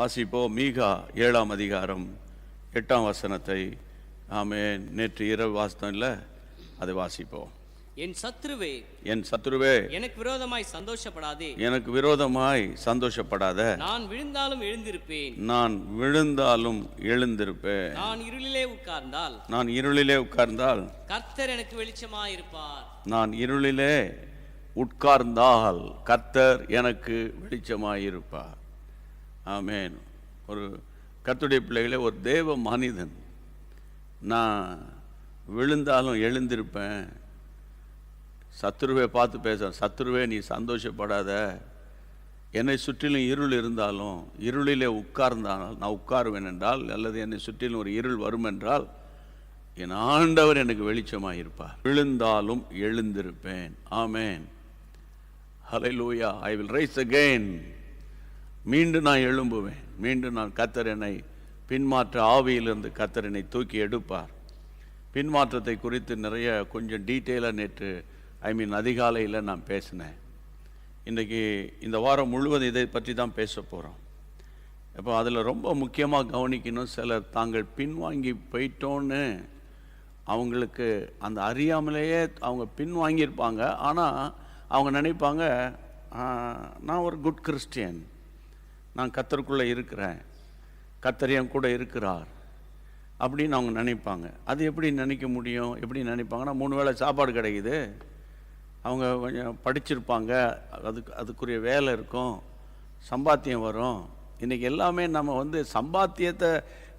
வாசிப்போம். மீகா 7ஆம் அதிகாரம் 8ஆம் வசனத்தை. ஆமென். நேற்று இரவு வாசித்தோம் இல்லை, அதை வாசிப்போம். என் சத்துருவே, என் சத்துருவே, எனக்கு விரோதமாய் சந்தோஷப்படாதே, எனக்கு விரோதமாய் சந்தோஷப்படாத. நான் விழுந்தாலும் எழுந்திருப்பேன், நான் விழுந்தாலும் எழுந்திருப்பேன். நான் இருளிலே உட்கார்ந்தால், நான் இருளிலே உட்கார்ந்தால் கர்த்தர் எனக்கு வெளிச்சமாயிருப்பார். நான் இருளிலே உட்கார்ந்தால் கர்த்தர் எனக்கு வெளிச்சமாயிருப்பார். ஆமென். ஒரு கர்த்தருடைய பிள்ளைகளே, ஒரு தேவ மனிதன் நான் விழுந்தாலும் எழுந்திருப்பேன். சத்துருவை பார்த்து பேசுகிறேன். சத்துருவே, நீ சந்தோஷப்படாத. என்னை சுற்றிலும் இருள் இருந்தாலும் இருளிலே உட்கார்ந்தால் நான் உட்காருவேன் என்றால், அல்லது என்னை சுற்றிலும் ஒரு இருள் வரும் என்றால், என் ஆண்டவர் எனக்கு வெளிச்சமாக இருப்பார். விழுந்தாலும் எழுந்திருப்பேன். Amen. Hallelujah. I will rise again. மீண்டும் நான் எழும்புவேன். மீண்டும் நான் கர்த்தர் என்னை பின்மாற்ற ஆவியிலிருந்து கர்த்தர் என்னை தூக்கி எடுப்பார். பின்மாற்றத்தை குறித்து நிறைய கொஞ்சம் டீட்டெயிலாக நேற்று அதிகாலையில் நான் பேசினேன். இன்றைக்கி இந்த வாரம் முழுவதும் இதை பற்றி தான் பேச போகிறோம். இப்போ அதில் ரொம்ப முக்கியமாக கவனிக்கணும். சிலர் தாங்கள் பின்வாங்கி போயிட்டோன்னு அவங்களுக்கு அந்த அறியாமலேயே அவங்க பின்வாங்கியிருப்பாங்க. ஆனால் அவங்க நினைப்பாங்க, நான் ஒரு குட் கிறிஸ்டியன், நான் கர்த்தருக்குள்ளே இருக்கிறேன், கர்த்தர் என் கூட இருக்கிறார் அப்படின்னு அவங்க நினைப்பாங்க. அது எப்படி நினைக்க முடியும்? எப்படி நினைப்பாங்கன்னா, 3 வேளை சாப்பாடு கிடைக்குது, அவங்க கொஞ்சம் படிச்சிருப்பாங்க, அதுக்குரிய வேலை இருக்கும், சம்பாத்தியம் வரும். இன்றைக்கி எல்லாமே நம்ம சம்பாத்தியத்தை,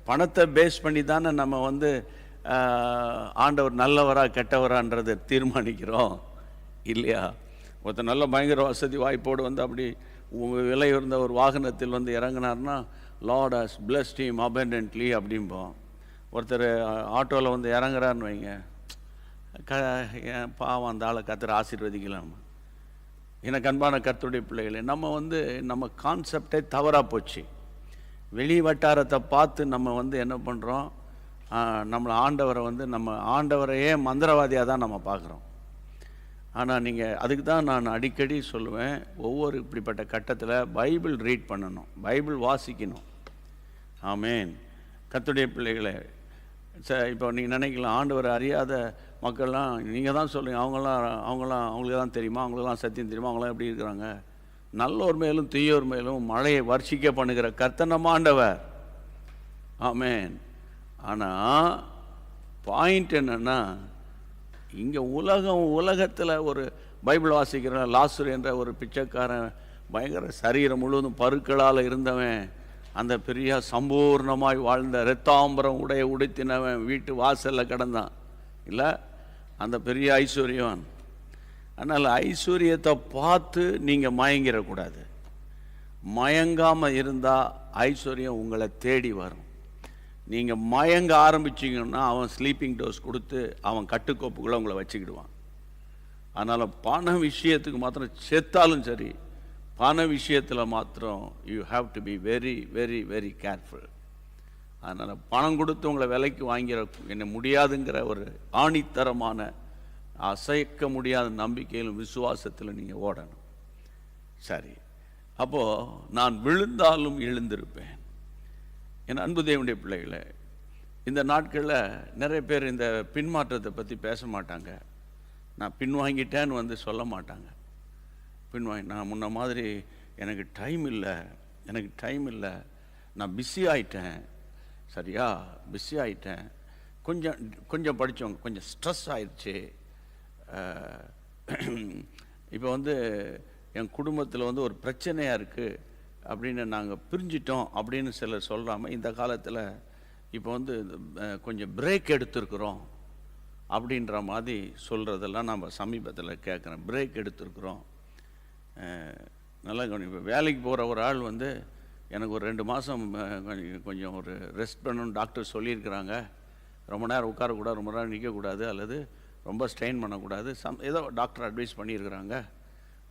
பணத்தை பேஸ் பண்ணி தானே நம்ம ஆண்டவர் நல்லவரா கெட்டவரான்றதை தீர்மானிக்கிறோம் இல்லையா? ஒருத்தர் நல்ல பயங்கர வசதி வாய்ப்போடு அப்படி விலை உயர்ந்த ஒரு வாகனத்தில் இறங்கினார்னா, Lord has blessed him abundantly அப்படிம்போம். ஒருத்தர் ஆட்டோவில் இறங்குறாருன்னு வைங்க, பாவம் அந்த ஆளை கர்த்தர் ஆசீர்வதிக்கலாம். எனக்கு அன்பான கர்த்தருடைய பிள்ளைகளே, நம்ம கான்செப்டே தவறாக போச்சு. வெளி வட்டாரத்தை பார்த்து நம்ம என்ன பண்ணுறோம், நம்மளை ஆண்டவரை நம்ம ஆண்டவரையே மந்திரவாதியாக தான் நம்ம பார்க்குறோம். ஆனால் நீங்கள், அதுக்கு தான் நான் அடிக்கடி சொல்லுவேன், ஒவ்வொரு இப்படிப்பட்ட கட்டத்தில் பைபிள் ரீட் பண்ணணும், பைபிள் வாசிக்கணும். ஆமென். கர்த்தருடைய பிள்ளைகளே, இப்போ நீங்கள் நினைக்கலாம், ஆண்டவர் அறியாத மக்கள்லாம் நீங்கள் தான் சொல்லுங்கள், அவங்களுக்கு தான் தெரியுமா, அவங்களுக்கெல்லாம் சத்தியம் தெரியுமா, அவங்களாம் எப்படி இருக்கிறாங்க? நல்லோர் மேலும் தீயோர் மேலும் மழையை வர்ஷிக்க பண்ணுகிற கர்த்தர் நம்ம ஆண்டவர். ஆமென். ஆனால் பாயிண்ட் என்னென்னா, இங்கே உலகத்தில் ஒரு பைபிள் வாசிக்கிற லாசரு என்ற ஒரு பிச்சைக்காரன், பயங்கர சரீரம் முழுவதும் பருக்களால் இருந்தவன், அந்த பெரிய சம்பூர்ணமாய் வாழ்ந்த இரத்தாம்பரம் உடுத்தினவன் வீட்டு வாசலில் கிடந்தான் இல்லை, அந்த பெரிய ஐஸ்வர்யவான். அதனால் ஐஸ்வர்யத்தை பார்த்து நீங்கள் மயங்கிடக்கூடாது. மயங்காமல் இருந்தால் ஐஸ்வர்யம் உங்களை தேடி வரும். நீங்கள் மயங்க ஆரம்பிச்சிங்கன்னா அவன் ஸ்லீப்பிங் டோஸ் கொடுத்து அவன் கட்டுக்கோப்புக்குள்ளே உங்களை வச்சுக்கிடுவான். அதனால் பண விஷயத்துக்கு மாத்திரம் செத்தாலும் சரி, பண விஷயத்தில் மாத்திரம் you have to be very very very careful. அதனால் பணம் கொடுத்து உங்களை விலைக்கு வாங்கிற என்ன முடியாதுங்கிற ஒரு ஆணித்தரமான அசைக்க முடியாத நம்பிக்கையிலும் விசுவாசத்தில் நீங்கள் ஓடணும். சரி, அப்போது நான் விழுந்தாலும் எழுந்திருப்பேன். என் அன்பு தேவனுடைய பிள்ளைகளை, இந்த நாட்களில் நிறைய பேர் இந்த பின்மாற்றத்தை பற்றி பேச மாட்டாங்க. நான் பின்வாங்கிட்டேன்னு சொல்ல மாட்டாங்க. நான் முன்ன மாதிரி எனக்கு டைம் இல்லை, நான் பிஸி ஆகிட்டேன், சரியா, பிஸி ஆகிட்டேன், கொஞ்சம் படித்தவங்க கொஞ்சம் ஸ்ட்ரெஸ் ஆயிடுச்சு, இப்போ என் குடும்பத்தில் ஒரு பிரச்சனையாக இருக்குது அப்படின்னு நாங்கள் பிரிஞ்சிட்டோம் அப்படின்னு சிலர் சொல்லாமல், இந்த காலத்தில் இப்போ கொஞ்சம் பிரேக் எடுத்துருக்குறோம் அப்படின்ற மாதிரி சொல்கிறதெல்லாம் நம்ம சமீபத்தில் கேட்குறேன். பிரேக் எடுத்துருக்குறோம். நல்லா இப்போ வேலைக்கு போகிற ஒரு ஆள் எனக்கு ஒரு 2 மாதம் கொஞ்சம் ஒரு ரெஸ்ட் பண்ணணும்னு டாக்டர் சொல்லியிருக்கிறாங்க. ரொம்ப நேரம் உட்காரக்கூடாது, ரொம்ப நேரம் நிற்கக்கூடாது, அல்லது ரொம்ப ஸ்ட்ரெயின் பண்ணக்கூடாது, ஏதோ டாக்டர் அட்வைஸ் பண்ணியிருக்கிறாங்க.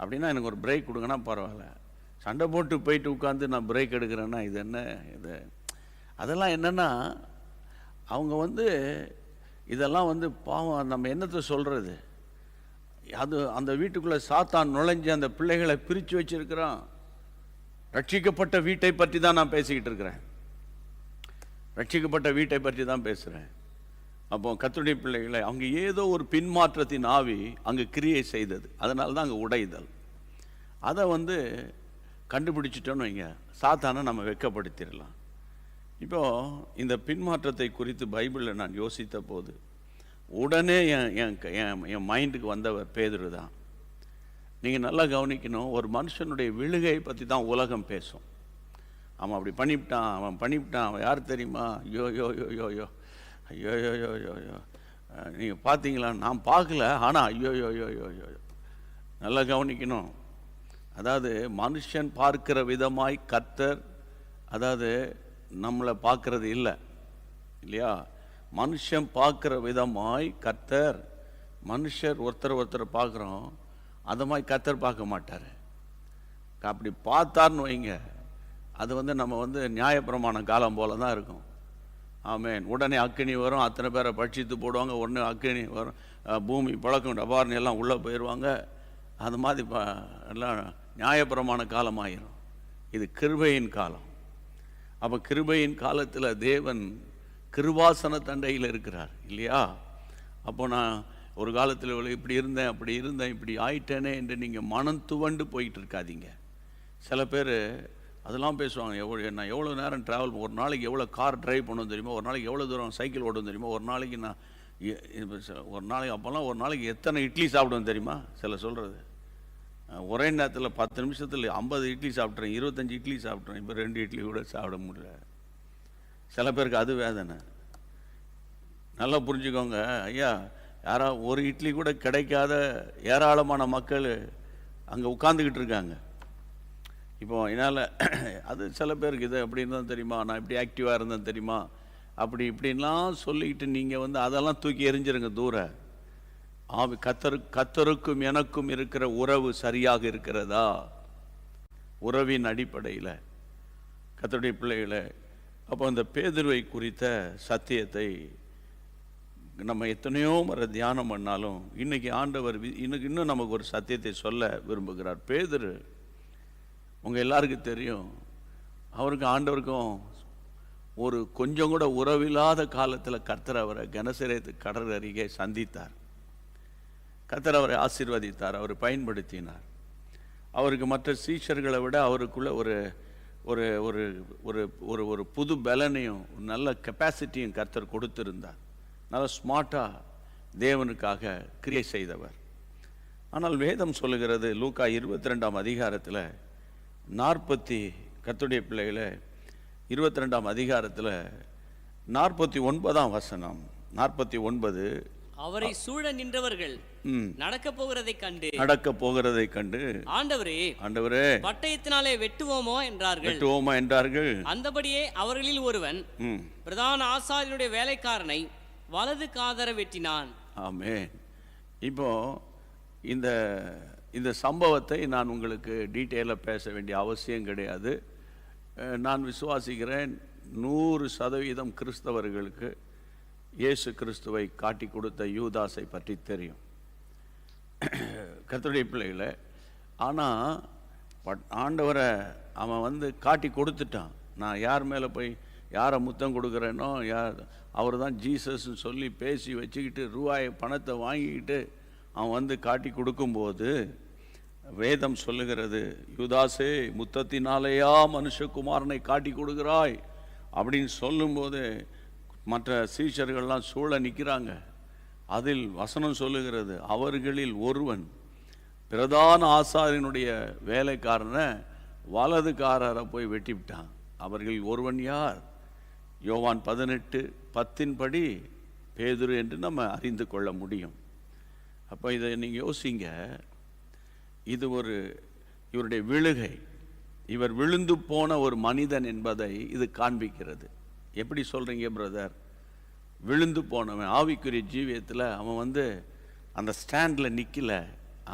அப்படின்னா எனக்கு ஒரு பிரேக் கொடுங்கன்னா பரவாயில்ல. சண்டை போட்டு போயிட்டு உட்காந்து நான் பிரேக் எடுக்கிறேன்னா இது என்ன இது? அதெல்லாம் என்னென்னா, அவங்க இதெல்லாம் பாவம். நம்ம என்னத்தை சொல்கிறது? அது அந்த வீட்டுக்குள்ளே சாத்தான் நுழைஞ்சு அந்த பிள்ளைகளை பிரித்து வச்சிருக்கிறான். ரட்சிக்கப்பட்ட வீட்டை பற்றி தான் நான் பேசிக்கிட்டு இருக்கிறேன். ரட்சிக்கப்பட்ட வீட்டை பற்றி தான் பேசுகிறேன். அப்போ கர்த்தருடைய பிள்ளைகளை அங்கே ஏதோ ஒரு பின்மாற்றத்தின் ஆவி அங்கே கிரியை செய்தது. அதனால தான் அங்கே உடைதல். அதை கண்டுபிடிச்சிட்டோன்னு வைங்க, சாத்தானை நம்ம வெட்கப்படுத்திடலாம். இப்போது இந்த பின்மாற்றத்தை குறித்து பைபிளில் நான் யோசித்த போது உடனே என் மைண்டுக்கு வந்தவர் பேதுரு தான். நீங்கள் நல்லா கவனிக்கணும். ஒரு மனுஷனுடைய விழுகை பற்றி தான் உலகம் பேசும். அவன் அப்படி பண்ணிவிட்டான், அவன் பண்ணிவிட்டான், அவன் யார் தெரியுமா, ஐயோ யோ யோ யோ யோ ஐயோ யோ யோ யோ யோ நீங்கள் பார்த்தீங்களா? நான் பார்க்கல, ஆனால் ஐயோ யோ யோ யோ யோ. நல்லா கவனிக்கணும். அதாவது மனுஷன் பார்க்கிற விதமாய் கர்த்தர் நம்மளை பார்க்கறது இல்லை, இல்லையா? மனுஷன் பார்க்குற விதமாய் கர்த்தர், மனுஷர் ஒருத்தர் பார்க்குறோம், அதை மாதிரி கர்த்தர் பார்க்க மாட்டார். அப்படி பார்த்தார்னு வைங்க, அது நம்ம நியாயப்பிரமாண காலம் போல தான் இருக்கும். ஆமேன். உடனே அக்கினி வரும், அத்தனை பேரை பட்சித்து போடுவாங்க. உடனே அக்கினி வரும், பூமி பழக்கம் டபார்னு எல்லாம் உள்ளே போயிடுவாங்க. அது மாதிரி எல்லாம் நியாயப்பிரமாண காலம் ஆயிரும். இது கிருபையின் காலம். அப்போ கிருபையின் காலத்தில் தேவன் கிருபாசன தண்டையில் இருக்கிறார், இல்லையா? அப்போ நான் ஒரு காலத்தில் இப்படி இருந்தேன், அப்படி இருந்தேன், இப்படி ஆயிட்டேனே என்று நீங்கள் மனம் துவண்டு போயிட்டு இருக்காதீங்க. சில பேர் அதெல்லாம் பேசுவாங்க. நான் எவ்வளோ நேரம் ட்ராவல், ஒரு நாளைக்கு எவ்வளோ கார் ட்ரைவ் பண்ணுவோம் தெரியுமா, ஒரு நாளைக்கு எவ்வளோ தூரம் சைக்கிள் ஓடுவோம் தெரியுமா, ஒரு நாளைக்கு நான் ஒரு நாளைக்கு அப்போல்லாம் ஒரு நாளைக்கு எத்தனை இட்லி சாப்பிடுவேன் தெரியுமா? சில சொல்கிறது ஒரே நேரத்தில் 10 நிமிஷத்தில் 50 இட்லி சாப்பிட்றேன், 25 இட்லி சாப்பிட்றேன். இப்போ 2 இட்லி கூட சாப்பிட முடியல. சில பேருக்கு அது வேதனை. நல்லா புரிஞ்சுக்கோங்க ஐயா. யாராவது ஒரு இட்லி கூட கிடைக்காத ஏராளமான மக்கள் அங்கே உட்காந்துக்கிட்டு இருக்காங்க. இப்போ என்னால் அது சில பேருக்கு இது அப்படி இருந்தால் தெரியுமா, நான் இப்படி ஆக்டிவாக இருந்தேன் தெரியுமா, அப்படி இப்படின்லாம் சொல்லிக்கிட்டு நீங்கள் அதெல்லாம் தூக்கி எறிஞ்சிருங்க தூர. கர்த்தருக்கும் எனக்கும் இருக்கிற உறவு சரியாக இருக்கிறதா? உறவின் அடிப்படையில் கர்த்தருடைய பிள்ளைகளை. அப்போ அந்த பேதுருவை குறித்த சத்தியத்தை நம்ம எத்தனையோ முறை தியானம் பண்ணாலும் இன்னைக்கு ஆண்டவர் இன்னும் நமக்கு ஒரு சத்தியத்தை சொல்ல விரும்புகிறார். பேதுரு உங்கள் எல்லாருக்கும் தெரியும், அவருக்கு ஆண்டவருக்கும் ஒரு கொஞ்சம் கூட உறவில்லாத காலத்தில் கர்த்தர் அவரை கெனசரேத்து கடல் அருகே சந்தித்தார். கர்த்தர் அவரை ஆசீர்வதித்தார், அவரை பயன்படுத்தினார். அவருக்கு மற்ற சீஷர்களை விட அவருக்குள்ள ஒரு ஒரு ஒரு ஒரு ஒரு ஒரு புது பலனையும் நல்ல கெப்பாசிட்டியும் கர்த்தர் கொடுத்திருந்தார். நல்ல ஸ்மார்ட்டாக தேவனுக்காக கிரியை செய்தவர். ஆனால் வேதம் சொல்லுகிறது, லூக்கா 22ஆம் அதிகாரத்தில் 40 கர்த்தருடைய பிள்ளைகளை 22ஆம் அதிகாரத்தில் 49ஆம் வசனம் 49, அவரை சூழ நின்றவர்கள் நடக்க போகிறதை கண்டு ஆண்டவரே பட்டயத்தினாலே வெட்டுவோமா என்றார்கள். அந்தபடியே அவர்களில் ஒருவன் பிரதான ஆசாரியனுடைய வேலைக்காரனை வலது காதர வெட்டினான். ஆமென். இப்போ இந்த சம்பவத்தை நான் உங்களுக்கு டீட்டெயிலாக பேச வேண்டிய அவசியம் கிடையாது. நான் விசுவாசிக்கிறேன் 100% கிறிஸ்தவர்களுக்கு இயேசு கிறிஸ்துவை காட்டி கொடுத்த யூதாசை பற்றி தெரியும், கர்த்தருடைய பிள்ளைகளை. ஆனால் ஆண்டவரை அவன் காட்டி கொடுத்துட்டான். நான் யார் மேலே போய் யாரை முத்தம் கொடுக்குறேனோ அவர் தான் ஜீசஸ்ன்னு சொல்லி பேசி வச்சுக்கிட்டு ரூபாய் பணத்தை வாங்கிக்கிட்டு அவன் காட்டி கொடுக்கும்போது வேதம் சொல்லுகிறது, யூதாசே முத்தத்தினாலேயா மனுஷகுமாரனை காட்டி கொடுக்குறாய் அப்படின்னு சொல்லும்போது மற்ற சீஷர்கள்லாம் சூழ நிற்கிறாங்க. அதில் வசனம் சொல்லுகிறது, அவர்களில் ஒருவன் பிரதான ஆசாரியனுடைய வேலைக்காரனை வலதுக்காரரை போய் வெட்டிவிட்டான். அவர்களில் ஒருவன் யார்? யோவான் 18:10 படி பேதுரு என்று நம்ம அறிந்து கொள்ள முடியும். அப்போ இதை நீங்கள் யோசிங்க. இது இவருடைய விழுகை, இவர் விழுந்து போன ஒரு மனிதன் என்பதை இது காண்பிக்கிறது. எப்படி சொல்கிறீங்க பிரதர்? விழுந்து போனவன் ஆவிக்குரிய ஜீவியத்தில் அவன் அந்த ஸ்டாண்டில் நிற்கல,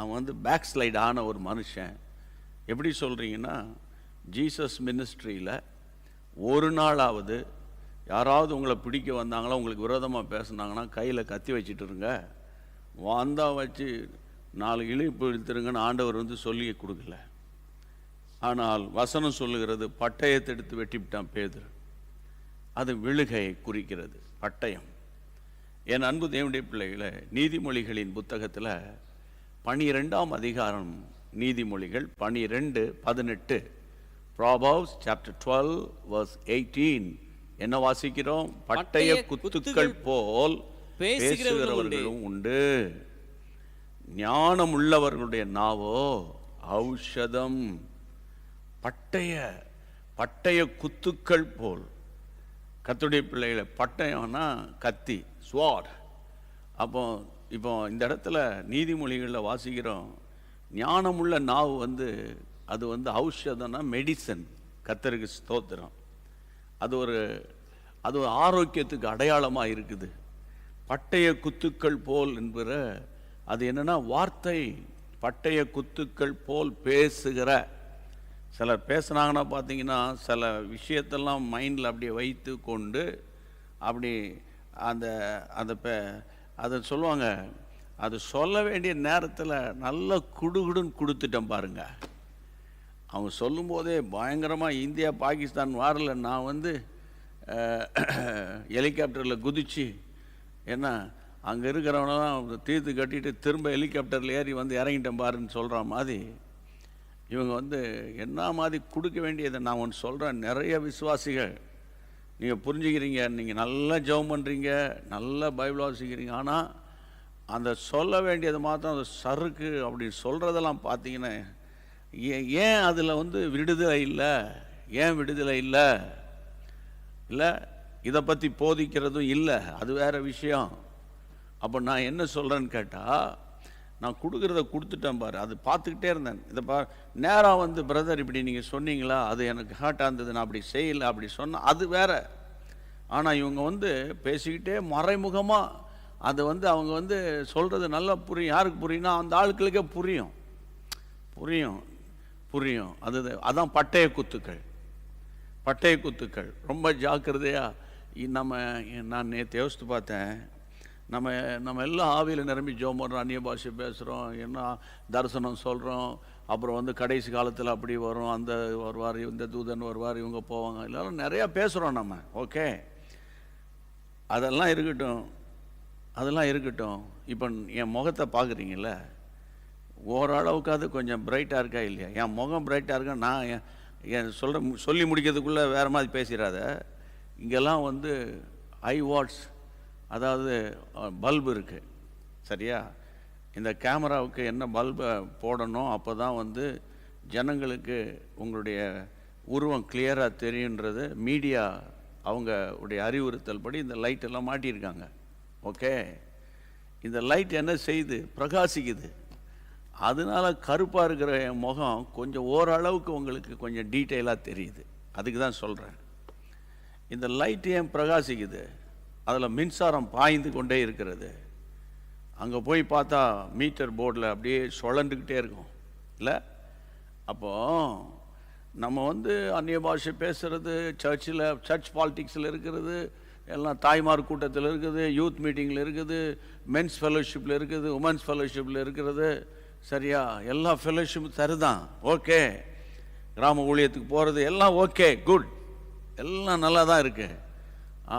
அவன் பேக் ஸ்லைட் ஆன ஒரு மனுஷன். எப்படி சொல்கிறீங்கன்னா, ஜீசஸ் மினிஸ்ட்ரியில் ஒரு நாளாவது யாராவது உங்களை பிடிக்க வந்தாங்களா, உங்களுக்கு விரோதமாக பேசுனாங்கன்னா கையில் கத்தி வச்சுட்டு இருங்க, வந்தால் வச்சு 4 இழுப்பு இழுத்துருங்கன்னு ஆண்டவர் சொல்லி கொடுக்கல. ஆனால் வசனம் சொல்லுகிறது பட்டயத்தை எடுத்து வெட்டிவிட்டான் பேதுரு. அது விழுகையை குறிக்கிறது, பட்டயம். என் அன்பு தேவனுடைய பிள்ளைகளை, நீதிமொழிகளின் புத்தகத்தில் 12ஆம் அதிகாரம், நீதிமொழிகள் 12:18, Proverbs chapter 12 verse 18 என்ன வாசிக்கிறோம்? பட்டய குத்துக்கள் போல் பேசுகிறவர்களும் உண்டு, ஞானம் உள்ளவர்களுடைய நாவோ ஔஷதம். பட்டய குத்துக்கள் போல். கர்த்தருடைய பிள்ளைகளை, பட்டயம்னா கத்தி, ஸ்வாட். இப்போ இந்த இடத்துல நீதிமொழிகளில் வாசிக்கிறோம், ஞானமுள்ள நாவு அது ஔஷதம்னா மெடிசன். கர்த்தருக்கு ஸ்தோத்திரம். அது ஒரு ஆரோக்கியத்துக்கு அடையாளமாக இருக்குது. பட்டய குத்துக்கள் போல் என்கிற அது என்னன்னா வார்த்தை. பட்டய குத்துக்கள் போல் பேசுகிற. சிலர் பேசுனாங்கன்னா பார்த்தீங்கன்னா சில விஷயத்தெல்லாம் மைண்டில் அப்படியே வைத்து கொண்டு அப்படி அதை சொல்லுவாங்க. அது சொல்ல வேண்டிய நேரத்தில் நல்ல குடுகுடுன்னு கொடுத்துட்டேன் பாருங்க. அவங்க சொல்லும்போதே பயங்கரமாக இந்தியா பாகிஸ்தான் வாரில் நான் ஹெலிகாப்டரில் குதிச்சு, ஏன்னா அங்கே இருக்கிறவனெல்லாம் தீர்த்து கட்டிட்டு திரும்ப ஹெலிகாப்டரில் ஏறி இறங்கிட்டேன் பாருன்னு சொல்கிற மாதிரி இவங்க என்ன மாதிரி கொடுக்க வேண்டியதை நான் ஒன்று சொல்கிறேன். நிறைய விசுவாசிகள் நீங்கள் புரிஞ்சுக்கிறீங்க, நீங்கள் நல்லா ஜெபம் பண்ணுறீங்க, நல்லா பைபிள் வாசிக்கிறீங்க, ஆனால் அந்த சொல்ல வேண்டியது மாத்திரம் அந்த சறுக்கு அப்படின்னு சொல்கிறதெல்லாம் பார்த்தீங்கன்னா, ஏன் அதில் விடுதலை இல்லை? ஏன் விடுதலை இல்லை? இதை பற்றி போதிக்கிறதும் இல்லை, அது வேறு விஷயம். அப்போ நான் என்ன சொல்கிறேன்னு கேட்டால், நான் கொடுக்குறத கொடுத்துட்டேன் பாரு, அது பார்த்துக்கிட்டே இருந்தேன். இதை நேராக பிரதர் இப்படி நீங்கள் சொன்னீங்களா, அது எனக்கு ஹார்ட்டாக இருந்தது, நான் அப்படி செய்யலை, அப்படி சொன்னேன், அது வேற. ஆனால் இவங்க பேசிக்கிட்டே மறைமுகமாக அது அவங்க சொல்கிறது நல்லா புரியும். யாருக்கு புரியும்னா அந்த ஆட்களுக்கே புரியும். அதான் பட்டய குத்துக்கள். ரொம்ப ஜாக்கிரதையாக நான் நேற்று யோசித்து பார்த்தேன். நம்ம எல்லாம் ஆவியில் நிரம்பி ஜெபம் பண்ணுறோம், அந்நிய பாஷை பேசுகிறோம், என்ன தரிசனம் சொல்கிறோம். அப்புறம் கடைசி காலத்தில் அப்படி வரும், அந்த வருவார், இந்த தூதன் வருவார், இவங்க போவாங்க, எல்லோரும் நிறையா பேசுகிறோம் நம்ம. ஓகே, அதெல்லாம் இருக்கட்டும். இப்போ என் முகத்தை பார்க்குறீங்கள, ஓரளவுக்காவது கொஞ்சம் பிரைட்டாக இருக்கா இல்லையா? என் முகம் பிரைட்டாக இருக்கா? நான் என் சொல்லி முடிக்கிறதுக்குள்ளே வேறு மாதிரி பேசிடாத. இங்கெல்லாம் ஐ வாட்ஸ், அதாவது பல்பு இருக்குது, சரியா? இந்த கேமராவுக்கு என்ன பல்பை போடணும், அப்போ தான் ஜனங்களுக்கு உங்களுடைய உருவம் கிளியராக தெரியுன்றது மீடியா அவங்க உடைய அறிவுறுத்தல் படி இந்த லைட்டெல்லாம் மாட்டியிருக்காங்க. ஓகே, இந்த லைட் என்ன செய்யுது? பிரகாசிக்குது. அதனால கருப்பாக இருக்கிற என் முகம் கொஞ்சம் ஓரளவுக்கு உங்களுக்கு கொஞ்சம் டீட்டெயிலாக தெரியுது. அதுக்கு தான் சொல்கிறேன். இந்த லைட் ஏன் பிரகாசிக்குது? அதில் மின்சாரம் பாய்ந்து கொண்டே இருக்கிறது. அங்கே போய் பார்த்தா மீட்டர் போர்டில் அப்படியே சுழண்டுக்கிட்டே இருக்கும் இல்லை? அப்போது நம்ம அந்நிய பாஷை பேசுகிறது, சர்ச் பாலிட்டிக்ஸில் இருக்கிறது, எல்லாம் தாய்மார் கூட்டத்தில் இருக்குது, யூத் மீட்டிங்கில் இருக்குது, மென்ஸ் ஃபெலோஷிப்பில் இருக்குது, உமன்ஸ் ஃபெலோஷிப்பில் இருக்கிறது, சரியா? எல்லா ஃபெலோஷிப்பும் சரிதான், ஓகே. கிராம ஊழியத்துக்கு போகிறது எல்லாம் ஓகே, குட், எல்லாம் நல்லா தான் இருக்குது.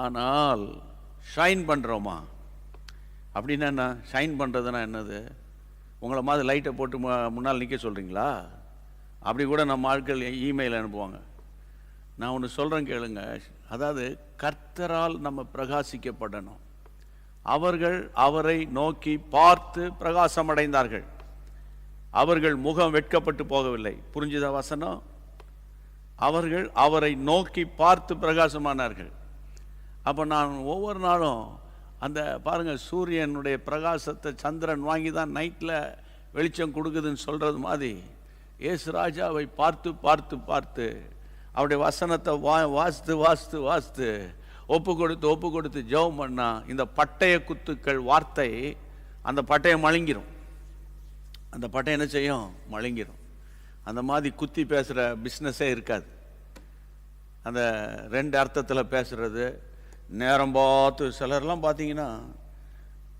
ஆனால் ஷைன் பண்ணுறோமா? அப்படின்னா என்ன ஷைன் பண்ணுறதுனா என்னது? உங்களை மாதிரி லைட்டை போட்டு முன்னால் நிற்க சொல்கிறீங்களா? அப்படி கூட நம்ம ஆட்கள் இமெயில் அனுப்புவாங்க. நான் ஒன்று சொல்கிறேன் கேளுங்க. அதாவது கர்த்தரால் நம்ம பிரகாசிக்கப்படணும். அவர்கள் அவரை நோக்கி பார்த்து பிரகாசமடைந்தார்கள். அவர்கள் முகம் வெட்கப்பட்டு போகவில்லை. புரிஞ்சுதா வசனம்? அவர்கள் அவரை நோக்கி பார்த்து பிரகாசமானார்கள். அப்போ நான் ஒவ்வொரு நாளும் அந்த பாருங்கள், சூரியனுடைய பிரகாசத்தை சந்திரன் வாங்கி தான் நைட்டில் வெளிச்சம் கொடுக்குதுன்னு சொல்கிறது மாதிரி இயேசு ராஜாவை பார்த்து பார்த்து பார்த்து அவருடைய வசனத்தை வாசித்து ஒப்பு கொடுத்து ஜெபம் பண்ணால் இந்த பட்டய குத்துக்கள் வார்த்தை அந்த பட்டயம் மழுங்கிரும். அந்த பட்டயம் என்ன செய்யும்? மழுங்கிரும். அந்த மாதிரி குத்தி பேசுகிற பிஸ்னஸே இருக்காது. அந்த ரெண்டு அர்த்தத்தில் பேசுகிறது, நேரம் பார்த்து. சிலர்லாம் பார்த்தீங்கன்னா,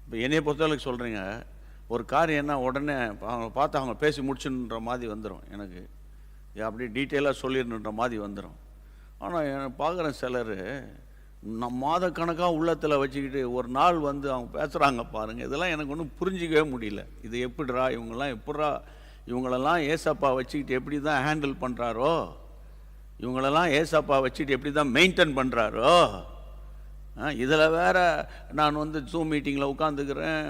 இப்போ என்னையை பொறுத்தளவுக்கு சொல்கிறீங்க, ஒரு காரியம் என்ன உடனே அவங்க பார்த்து அவங்க பேசி முடிச்சுன்ற மாதிரி வந்துடும் எனக்கு. அப்படி டீட்டெயிலாக சொல்லிடணுன்ற மாதிரி வந்துடும். ஆனால் பார்க்குறேன் சிலர் மாத கணக்காக உள்ளத்தில் வச்சுக்கிட்டு ஒரு நாள் வந்து அவங்க பேசுகிறாங்க பாருங்கள். இதெல்லாம் எனக்கு ஒன்றும் புரிஞ்சிக்கவே முடியல. இது எப்படிரா இவங்களெல்லாம் ஏசப்பா வச்சுக்கிட்டு எப்படி தான் ஹேண்டில் பண்ணுறாரோ, இவங்களெல்லாம் ஏசப்பா வச்சுக்கிட்டு எப்படி தான் மெயின்டைன் பண்ணுறாரோ. இதில் வேறு நான் வந்து ஜூம் மீட்டிங்கில் உட்காந்துக்கிறேன்,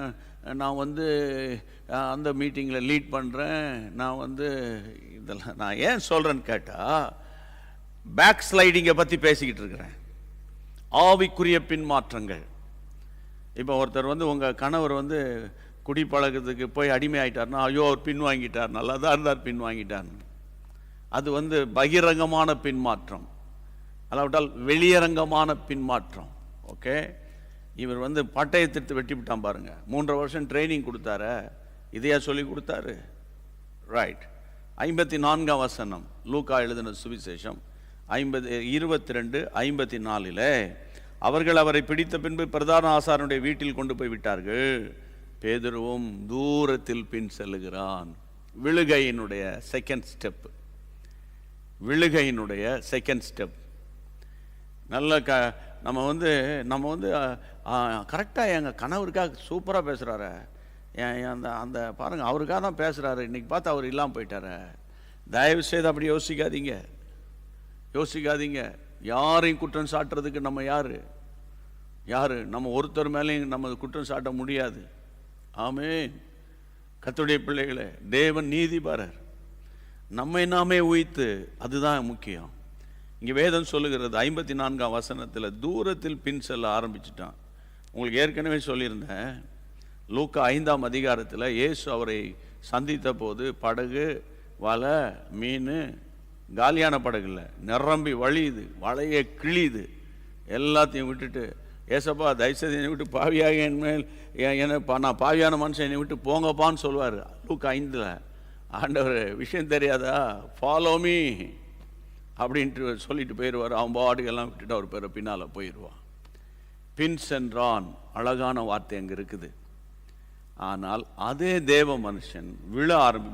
நான் வந்து அந்த மீட்டிங்கில் லீட் பண்ணுறேன், நான் வந்து இதெல்லாம் நான் ஏன் சொல்கிறேன்னு கேட்டால், பேக் ஸ்லைடிங்கை பற்றி பேசிக்கிட்டு இருக்கிறேன். ஆவிக்குரிய பின்மாற்றங்கள். இப்போ ஒருத்தர் வந்து உங்கள் கணவர் வந்து குடிப்பழக்கத்துக்கு போய் அடிமை ஆகிட்டார்னா, ஐயோ அவர் பின் வாங்கிட்டார், நல்லா தான் இருந்தார் பின் வாங்கிட்டார்னு. அது வந்து பகிரங்கமான பின்மாற்றம், அல்லாவிட்டால் வெளியரங்கமான பின்மாற்றம். ஓகே, இவர் வந்து பட்டயத்திட்டு வெட்டி விட்டான் பாருங்க. 3.5 வருஷம் ட்ரைனிங் கொடுத்தார, இதையா சொல்லி கொடுத்தாரு? ரைட். 54ஆம் வசனம், லூக்கா எழுதின சுவிசேஷம் 22:54. அவர்கள் அவரை பிடித்த பின்பு பிரதான ஆசாரனுடைய வீட்டில் கொண்டு போய் விட்டார்கள். பேதுருவும் தூரத்தில் பின் செல்லுகிறான். விழுகையினுடைய செகண்ட் ஸ்டெப், விழுகையினுடைய செகண்ட் ஸ்டெப். நல்ல நம்ம வந்து கரெக்டாக எங்கள் கணவருக்காக சூப்பராக பேசுகிறாரு, அந்த பாருங்கள் அவருக்காக தான் பேசுகிறாரு, இன்றைக்கி பார்த்து அவர் இல்லாமல் போயிட்டார. தயவு செய்து அப்படி யோசிக்காதீங்க. யாரையும் குற்றம் சாட்டுறதுக்கு நம்ம யார்? நம்ம ஒருத்தர் மேலேயும் நம்ம குற்றம் சாட்ட முடியாது. ஆமென். கர்த்தருடைய பிள்ளைகளே, தேவன் நீதிபரர். நம்மை நாமே உய்த்து, அதுதான் முக்கியம். இங்கே வேதம் சொல்லுகிறது 54ஆம் வசனத்தில் தூரத்தில் பின் செல்ல ஆரம்பிச்சிட்டான். உங்களுக்கு ஏற்கனவே சொல்லியிருந்தேன், லூக்கா 5ஆம் அதிகாரத்தில் இயேசு அவரை சந்தித்த போது படகு, வலை, மீன், காலியான படகுல நிரம்பி வழியுது, வலையை கிழியுது, எல்லாத்தையும் விட்டுட்டு, ஏசப்பா தயவுசெய்து என்னை விட்டு பாவியாக என்மேல் நான் பாவியான மனுஷன் என்னை விட்டு போங்கப்பான்னு சொல்லுவார். லூக்கா 5ல் ஆண்டவர் விஷயம் தெரியாதா, ஃபாலோ மீ அப்படின்ட்டு சொல்லிட்டு போயிடுவார். அவன் பாடுகள்லாம் விட்டுட்டு அவர் பேரை பின்னால் போயிடுவான். பின் சென்றான், அழகான வார்த்தை அங்கே இருக்குது. ஆனால் அதே தேவ மனுஷன்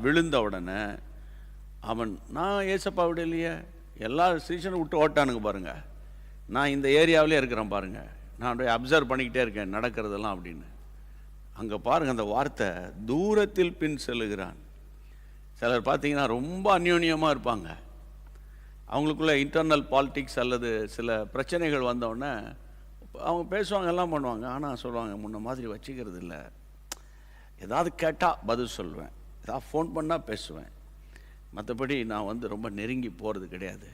விழுந்த உடனே அவன், நான் ஏசப்பா விட இல்லையே, எல்லா சீசனும் விட்டு ஓட்டானுங்க பாருங்க, நான் இந்த ஏரியாவிலே இருக்கிறேன் பாருங்க, நான் அப்படியே அப்சர்வ் பண்ணிக்கிட்டே இருக்கேன் நடக்கிறதெல்லாம் அப்படின்னு. அங்கே பாருங்கள் அந்த வார்த்தை, தூரத்தில் பின் செல்லுகிறான். சிலர் பார்த்தீங்கன்னா ரொம்ப அந்யோன்யமாக இருப்பாங்க. அவங்களுக்குள்ள இன்டர்னல் பாலிட்டிக்ஸ் அல்லது சில பிரச்சனைகள் வந்தோடனே அவங்க பேசுவாங்க, எல்லாம் பண்ணுவாங்க. ஆனால் சொல்லுவாங்க, முன்ன மாதிரி வச்சுக்கிறது இல்லை, ஏதாவது கேட்டால் பதில் சொல்லுவேன், ஏதாவது ஃபோன் பண்ணால் பேசுவேன், மற்றபடி நான் வந்து ரொம்ப நெருங்கி போகிறது கிடையாது.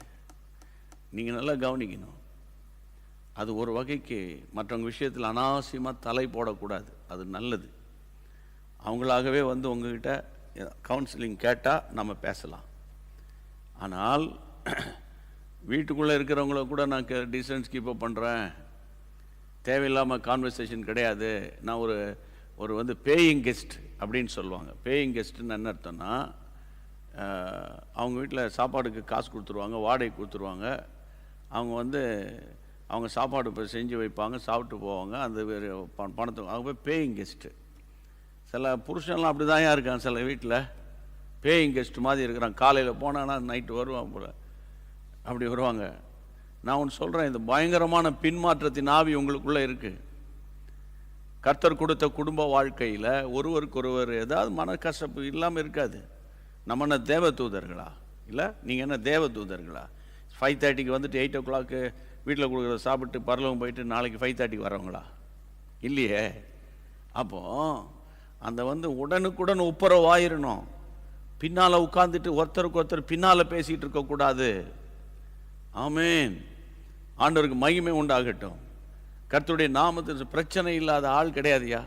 நீங்கள் நல்லா கவனிக்கணும். அது ஒரு வகைக்கு மற்றவங்க விஷயத்தில் அனாவசியமாக தலை போடக்கூடாது, அது நல்லது. அவங்களாகவே வந்து உங்ககிட்ட கவுன்சிலிங் கேட்டால் நம்ம பேசலாம். ஆனால் வீட்டுக்குள்ளே இருக்கிறவங்கள கூட நான் டிஸ்டன்ஸ் கீப்பப் பண்ணுறேன், தேவையில்லாமல் கான்வர்சேஷன் கிடையாது. நான் ஒரு வந்து பேயிங் கெஸ்ட் அப்படின்னு சொல்லுவாங்க. பேயிங் கெஸ்ட்டுன்னு என்ன அர்த்தம்னா, அவங்க வீட்டில் சாப்பாடுக்கு காசு கொடுத்துருவாங்க, வாடகை கொடுத்துருவாங்க. அவங்க வந்து அவங்க சாப்பாடு இப்போ செஞ்சு வைப்பாங்க, சாப்பிட்டு போவாங்க, அந்த பணத்தை அவங்க போய் பேயிங் கெஸ்ட்டு. சில புருஷன்லாம் அப்படி தான் இருக்கான், சில வீட்டில் பேயிங் கெஸ்ட் மாதிரி இருக்கிறான். காலையில் போனான்னா நைட்டு வருவான் போல், அப்படி வருவாங்க. நான் ஒன்று சொல்கிறேன், இந்த பயங்கரமான பின்மாற்றத்தின் ஆவி உங்களுக்குள்ளே இருக்குது. கர்த்தர் கொடுத்த குடும்ப வாழ்க்கையில் ஒருவருக்கொருவர் ஏதாவது மனக்கசப்பு இல்லாமல் இருக்காது. நம்ம என்ன தேவ தூதர்களா? இல்லை, நீங்கள் என்ன தேவ தூதர்களா? 5:30க்கு வந்துட்டு 8 o'clock வீட்டில் கொடுக்குற சாப்பிட்டு பரலவம் போயிட்டு நாளைக்கு 5:30க்கு வரவங்களா? இல்லையே. அப்போது அந்த வந்து உடனுக்குடன் ஒப்புரவாயிரணும். பின்னால் உட்காந்துட்டு ஒருத்தருக்கு ஒருத்தர் பின்னால் பேசிகிட்டு இருக்கக்கூடாது. ஆமென். ஆண்டவருக்கு மகிமை உண்டாகட்டும். கர்த்தருடைய நாமத்துக்கு பிரச்சனை இல்லாத ஆள் கிடையாதுயா,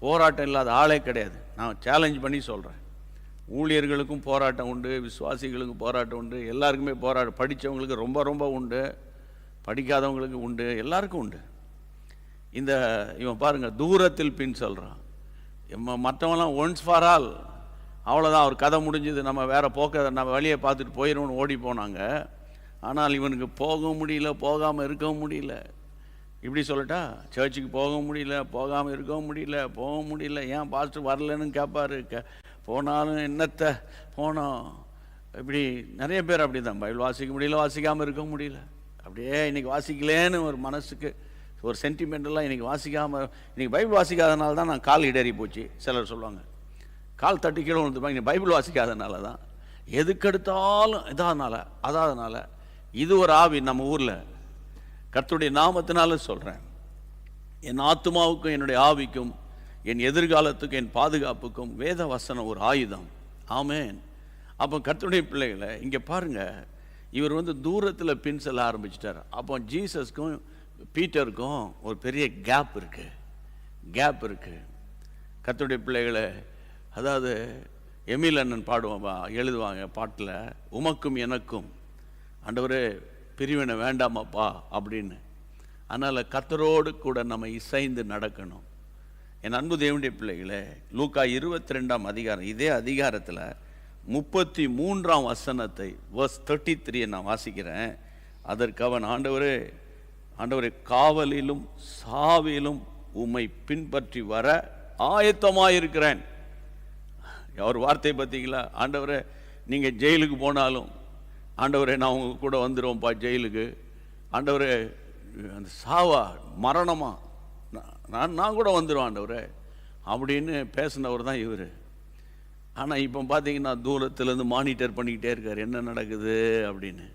போராட்டம் இல்லாத ஆளே கிடையாது. நான் சேலஞ்ச் பண்ணி சொல்கிறேன். ஊழியர்களுக்கும் போராட்டம் உண்டு, விசுவாசிகளுக்கும் போராட்டம் உண்டு, எல்லாருக்குமே போராட்டம். படித்தவங்களுக்கு ரொம்ப ரொம்ப உண்டு, படிக்காதவங்களுக்கு உண்டு, எல்லாருக்கும் உண்டு. இவன் பாருங்கள், தூரத்தில் பின் சொல்கிறான். மற்றவங்களாம் ஒன்ஸ் ஃபார் ஆல், அவ்வளோதான், அவர் கதை முடிஞ்சது, நம்ம வேறு நம்ம வழியை பார்த்துட்டு போயிடுவோம்னு ஓடி போனாங்க. ஆனால் இவனுக்கு போகவும் முடியல, போகாமல் இருக்கவும் முடியல. இப்படி சொல்லட்டா, சர்ச்சுக்கு போகவும் முடியல, போகாமல் இருக்கவும் முடியல, போகவும் முடியல. ஏன் பாஸ்டர் வரலன்னு கேட்பாரு. போனாலும் என்னத்தை போனோம், இப்படி நிறைய பேர் அப்படி தான், பைபிள் வாசிக்க முடியல, வாசிக்காமல் இருக்க முடியல. அப்படியே இன்றைக்கி வாசிக்கலேன்னு ஒரு மனசுக்கு ஒரு சென்டிமெண்டெல்லாம் இன்றைக்கி வாசிக்காமல், இன்றைக்கி பைபிள் வாசிக்காதனால தான் நான் கால் இடறி போச்சு சிலர் சொல்லுவாங்க. கால் தட்டி கீழே விழுந்துப்பாங்க, இன்றைக்கி பைபிள் வாசிக்காதனால தான். எதுக்கெடுத்தாலும் அதாதனால இது ஒரு ஆவி நம்ம ஊரில். கர்த்தருடைய நாமத்தினால சொல்கிறேன், என் ஆத்துமாவுக்கும் என்னுடைய ஆவிக்கும் என் எதிர்காலத்துக்கும் என் பாதுகாப்புக்கும் வேத வசனம் ஒரு ஆயுதம். ஆமேன். அப்போ கர்த்தருடைய பிள்ளைகளை இங்கே பாருங்கள், இவர் தூரத்தில் பின் செல்ல ஆரம்பிச்சிட்டார். அப்போ ஜீசஸ்க்கும் பீட்டருக்கும் ஒரு பெரிய கேப் இருக்குது. கர்த்தருடைய பிள்ளைகளை, அதாவது எமில் அண்ணன் எழுதுவாங்க பாட்டில், உமக்கும் எனக்கும் ஆண்டவரே பிரிவினை வேண்டாமாப்பா அப்படின்னு. அதனால் கர்த்தரோடு கூட நம்ம இசைந்து நடக்கணும். என் அன்பு தேவனுடைய பிள்ளைகளே, லூக்கா 22ஆம் அதிகாரம், இதே அதிகாரத்தில் 33ஆம் வசனத்தை verse 33 நான் வாசிக்கிறேன். அதற்கு அவன், ஆண்டவரே காவலிலும் சாவிலும் உம்மை பின்பற்றி வர ஆயத்தமாயிருக்கிறேன். அவர் வார்த்தை பார்த்தீங்களா? ஆண்டவரே நீங்கள் ஜெயிலுக்கு போனாலும் ஆண்டவரே நான் உங்க கூட வந்துடுவோம்ப்பா ஜெயிலுக்கு. ஆண்டவரே அந்த சாவா மரணமா நான் கூட வந்துடுவேன் ஆண்டவரே அப்படின்னு பேசினவர் தான் இவர். ஆனால் இப்போ பார்த்தீங்கன்னா தூரத்துலேருந்து மானிட்டர் பண்ணிக்கிட்டே இருக்கார் என்ன நடக்குது அப்படின்னு.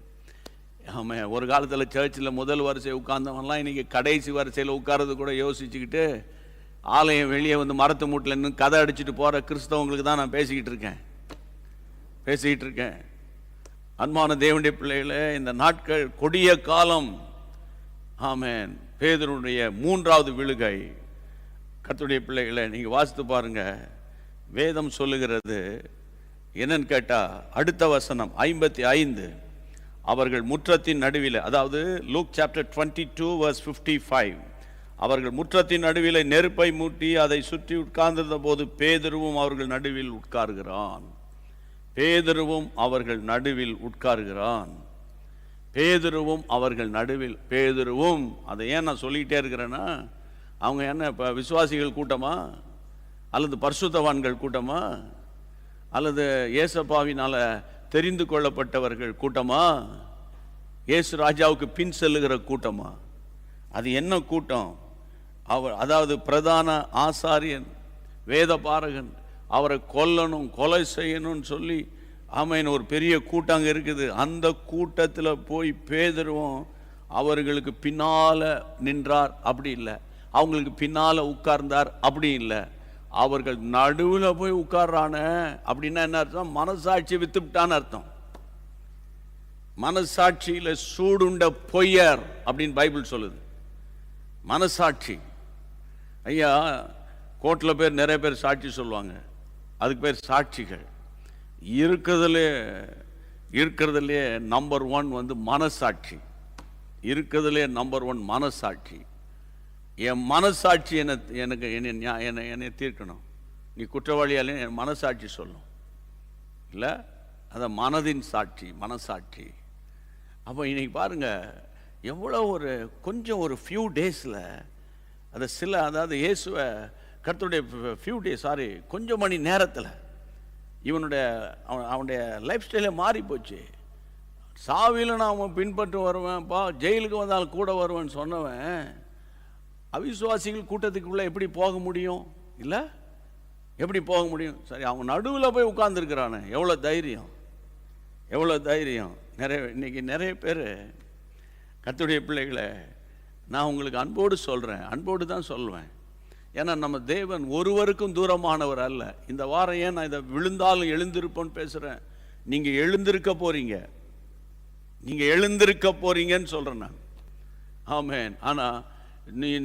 ஆமாம், ஒரு காலத்தில் சர்ச்சில் முதல் வரிசை உட்கார்ந்தவன்லாம் இன்றைக்கி கடைசி வரிசையில் உட்கார்றது கூட யோசிச்சுக்கிட்டு ஆலயம் வெளியே மரத்து மூட்டில் நின்று கதை அடிச்சுட்டு போகிற கிறிஸ்தவங்களுக்கு தான் நான் பேசிக்கிட்டு இருக்கேன். அன்பான தேவனுடைய பிள்ளைகளே, இந்த நாட்கள் கொடிய காலம். ஆமென். பேதுருடைய 3வது விழுகை. கர்த்தருடைய பிள்ளைகளை நீங்கள் வாசித்து பாருங்க, வேதம் சொல்லுகிறது என்னன்னு கேட்டால், அடுத்த வசனம் 55, அவர்கள் முற்றத்தின் நடுவில், அதாவது லூக் சாப்டர் 22 verse 55, அவர்கள் முற்றத்தின் நடுவில் நெருப்பை மூட்டி அதை சுற்றி உட்கார்ந்திருந்த போது பேதுருவும் அவர்கள் நடுவில் உட்கார்கிறான். பேதுருவும் அதை ஏன் நான் சொல்லிக்கிட்டே இருக்கிறேன்னா, அவங்க என்ன இப்போ விசுவாசிகள் கூட்டமா, அல்லது பரிசுத்தவான்கள் கூட்டமா, அல்லது இயேசப்பாவினால் தெரிந்து கொள்ளப்பட்டவர்கள் கூட்டமா, இயேசு ராஜாவுக்கு பின் செல்லுகிற கூட்டமா? அது என்ன கூட்டம்? அதாவது பிரதான ஆசாரியன், வேத பாரகன், அவரை கொல்லணும், கொலை செய்யணும்னு சொல்லி ஆமைன்னு ஒரு பெரிய கூட்டம் அங்கே இருக்குது. அந்த கூட்டத்தில் போய் பேதுருவும் அவர்களுக்கு பின்னால் நின்றார், அப்படி இல்லை. அவங்களுக்கு பின்னால் உட்கார்ந்தார், அப்படி இல்லை. அவர்கள் நடுவில் போய் உட்கார்றான அப்படின்னா என்ன அர்த்தம்? மனசாட்சி வித்துவிட்டான்னு அர்த்தம். மனசாட்சியில் சூடுண்ட பொய்யர் அப்படின்னு பைபிள் சொல்லுது. மனசாட்சி. ஐயா, கோர்ட்டில் நிறைய பேர் சாட்சி சொல்லுவாங்க, அதுக்கு பேர் சாட்சிகள். இருக்கிறதுலே நம்பர் 1 மனசாட்சி. இருக்கிறதுலே நம்பர் 1 மனசாட்சி. என் மனசாட்சி என்னை தீர்க்கணும். நீ குற்றவாளியாலே என் மனசாட்சி சொல்லும் இல்லை, அதை மனதின் சாட்சி, மனசாட்சி. அப்போ இன்னைக்கு பாருங்க, எவ்வளோ கொஞ்சம் ஒரு ஃபியூ டேஸில் அதை அதாவது இயேசுவை கர்த்தருடைய கொஞ்சம் மணி நேரத்தில் அவனுடைய லைஃப் ஸ்டைலே மாறி போச்சு. சாவியில் நான் அவன் பின்பற்று வருவேன்ப்பா, ஜெயிலுக்கு வந்தாலும் கூட வருவேன்னு சொன்னவன் அவிசுவாசிகள் கூட்டத்துக்குள்ளே எப்படி போக முடியும்? இல்லை, எப்படி போக முடியும்? சரி, அவன் நடுவில் போய் உட்கார்ந்துருக்கிறானே, எவ்வளோ தைரியம்! இன்னைக்கு நிறைய பேர் கர்த்தருடைய பிள்ளைகளை நான் உங்களுக்கு அன்போடு சொல்கிறேன், அன்போடு தான் சொல்வேன். ஏன்னா நம்ம தேவன் ஒருவருக்கும் தூரமானவர் அல்ல. இந்த வாரம் ஏன் நான் இதை விழுந்தாலும் எழுந்திருப்போன்னு பேசுகிறேன். நீங்கள் எழுந்திருக்க போறீங்கன்னு சொல்கிறேன் நான். ஆமென். ஆனால்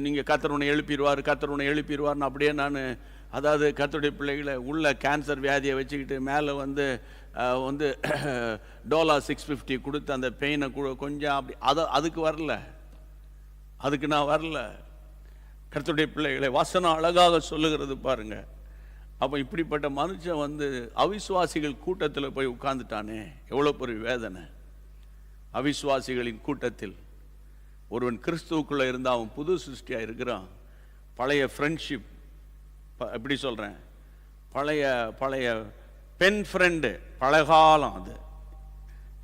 நீங்கள் கர்த்தர் உன்னை எழுப்பிடுவார்னு அப்படியே நான், அதாவது கர்த்தருடைய பிள்ளைகளை உள்ள கேன்சர் வியாதியை வச்சுக்கிட்டு மேலே டோலா 650 கொடுத்து அந்த பெயினை கொஞ்சம் அப்படி அதுக்கு நான் வரல. கர்த்தருடைய பிள்ளைகளை வசனம் அழகாக சொல்லுகிறது பாருங்க. அப்போ இப்படிப்பட்ட மனுஷன் அவிசுவாசிகள் கூட்டத்தில் போய் உட்கார்ந்துட்டானே, எவ்வளோ பெரிய வேதனை! அவிசுவாசிகளின் கூட்டத்தில் ஒருவன் கிறிஸ்துவுக்குள்ளே இருந்தால் அவன் புது சிருஷ்டியாக இருக்கிறான். பழைய ஃப்ரெண்ட்ஷிப், எப்படி சொல்கிறேன், பழைய பெண் ஃப்ரெண்டு, பழகாலம், அது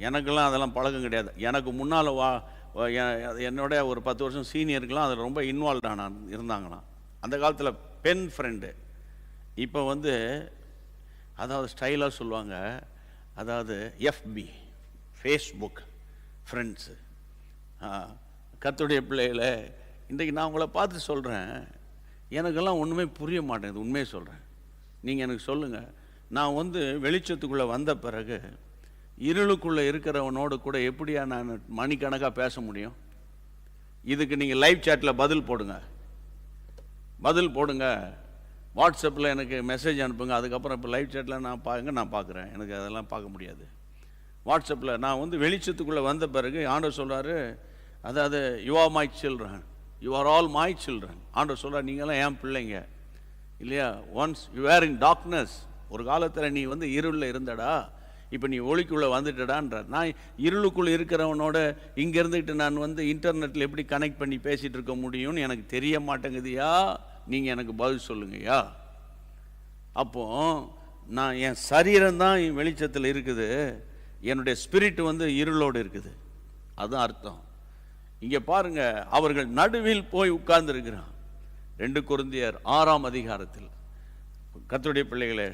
எனக்கெல்லாம் அதெல்லாம் பழக்கம் கிடையாது. எனக்கு முன்னால் என்னோட ஒரு 10 வருஷம் சீனியருக்கெல்லாம் அதில் ரொம்ப இன்வால்வ்டான இருந்தாங்களாம். அந்த காலத்தில் பென் ஃப்ரெண்டு. இப்போ வந்து அதாவது ஸ்டைலாக சொல்லுவாங்க, அதாவது FB ஃபேஸ்புக் ஃப்ரெண்ட்ஸு. கர்த்தருடைய பிள்ளைகளை இன்றைக்கி நான் உங்களை பார்த்து சொல்கிறேன், எனக்கெல்லாம் ஒன்றுமே புரிய மாட்டேங்குது. உண்மையை சொல்கிறேன். நீங்கள் எனக்கு சொல்லுங்கள், நான் வந்து வெளிச்சத்துக்குள்ளே வந்த பிறகு இருளுக்குள்ளே இருக்கிறவனோடு கூட எப்படியா நான் மணிக்கணக்காக பேச முடியும்? இதுக்கு நீங்கள் லைவ் சேட்டில் பதில் போடுங்க. வாட்ஸ்அப்பில் எனக்கு மெசேஜ் அனுப்புங்க. அதுக்கப்புறம் இப்போ லைவ் சேட்டில் நான் பார்க்குறேன். எனக்கு அதெல்லாம் பார்க்க முடியாது. வாட்ஸ்அப்பில் நான் வந்து வெளிச்சத்துக்குள்ளே வந்த பிறகு ஆண்டவர் சொல்கிறாரு, அதாவது you are my children, you are all my children. ஆண்டவர் சொல்கிறார், நீங்களாம் என் பிள்ளைங்க இல்லையா? Once you are in darkness, ஒரு காலத்தில் நீ வந்து இருளில் இருந்தடா, இப்போ நீ ஒளிக்குள்ளே வந்துட்டடான்றார். நான் இருளுக்குள்ளே இருக்கிறவனோட இங்கே இருந்துக்கிட்டு நான் வந்து இன்டர்நெட்டில் எப்படி கனெக்ட் பண்ணி பேசிகிட்டு இருக்க முடியும்னு எனக்கு தெரிய மாட்டேங்குதுயா. நீங்கள் எனக்கு பதில் சொல்லுங்கய்யா. அப்போது நான் என் சரீரம்தான் வெளிச்சத்தில் இருக்குது, என்னுடைய ஸ்பிரிட் வந்து இருளோடு இருக்குது. அதுதான் அர்த்தம். இங்கே பாருங்க, அவர்கள் நடுவில் போய் உட்கார்ந்து இருக்கிறான். 2 கொரிந்தியர் 6ஆம் அதிகாரத்தில் கர்த்தருடைய பிள்ளைகளே,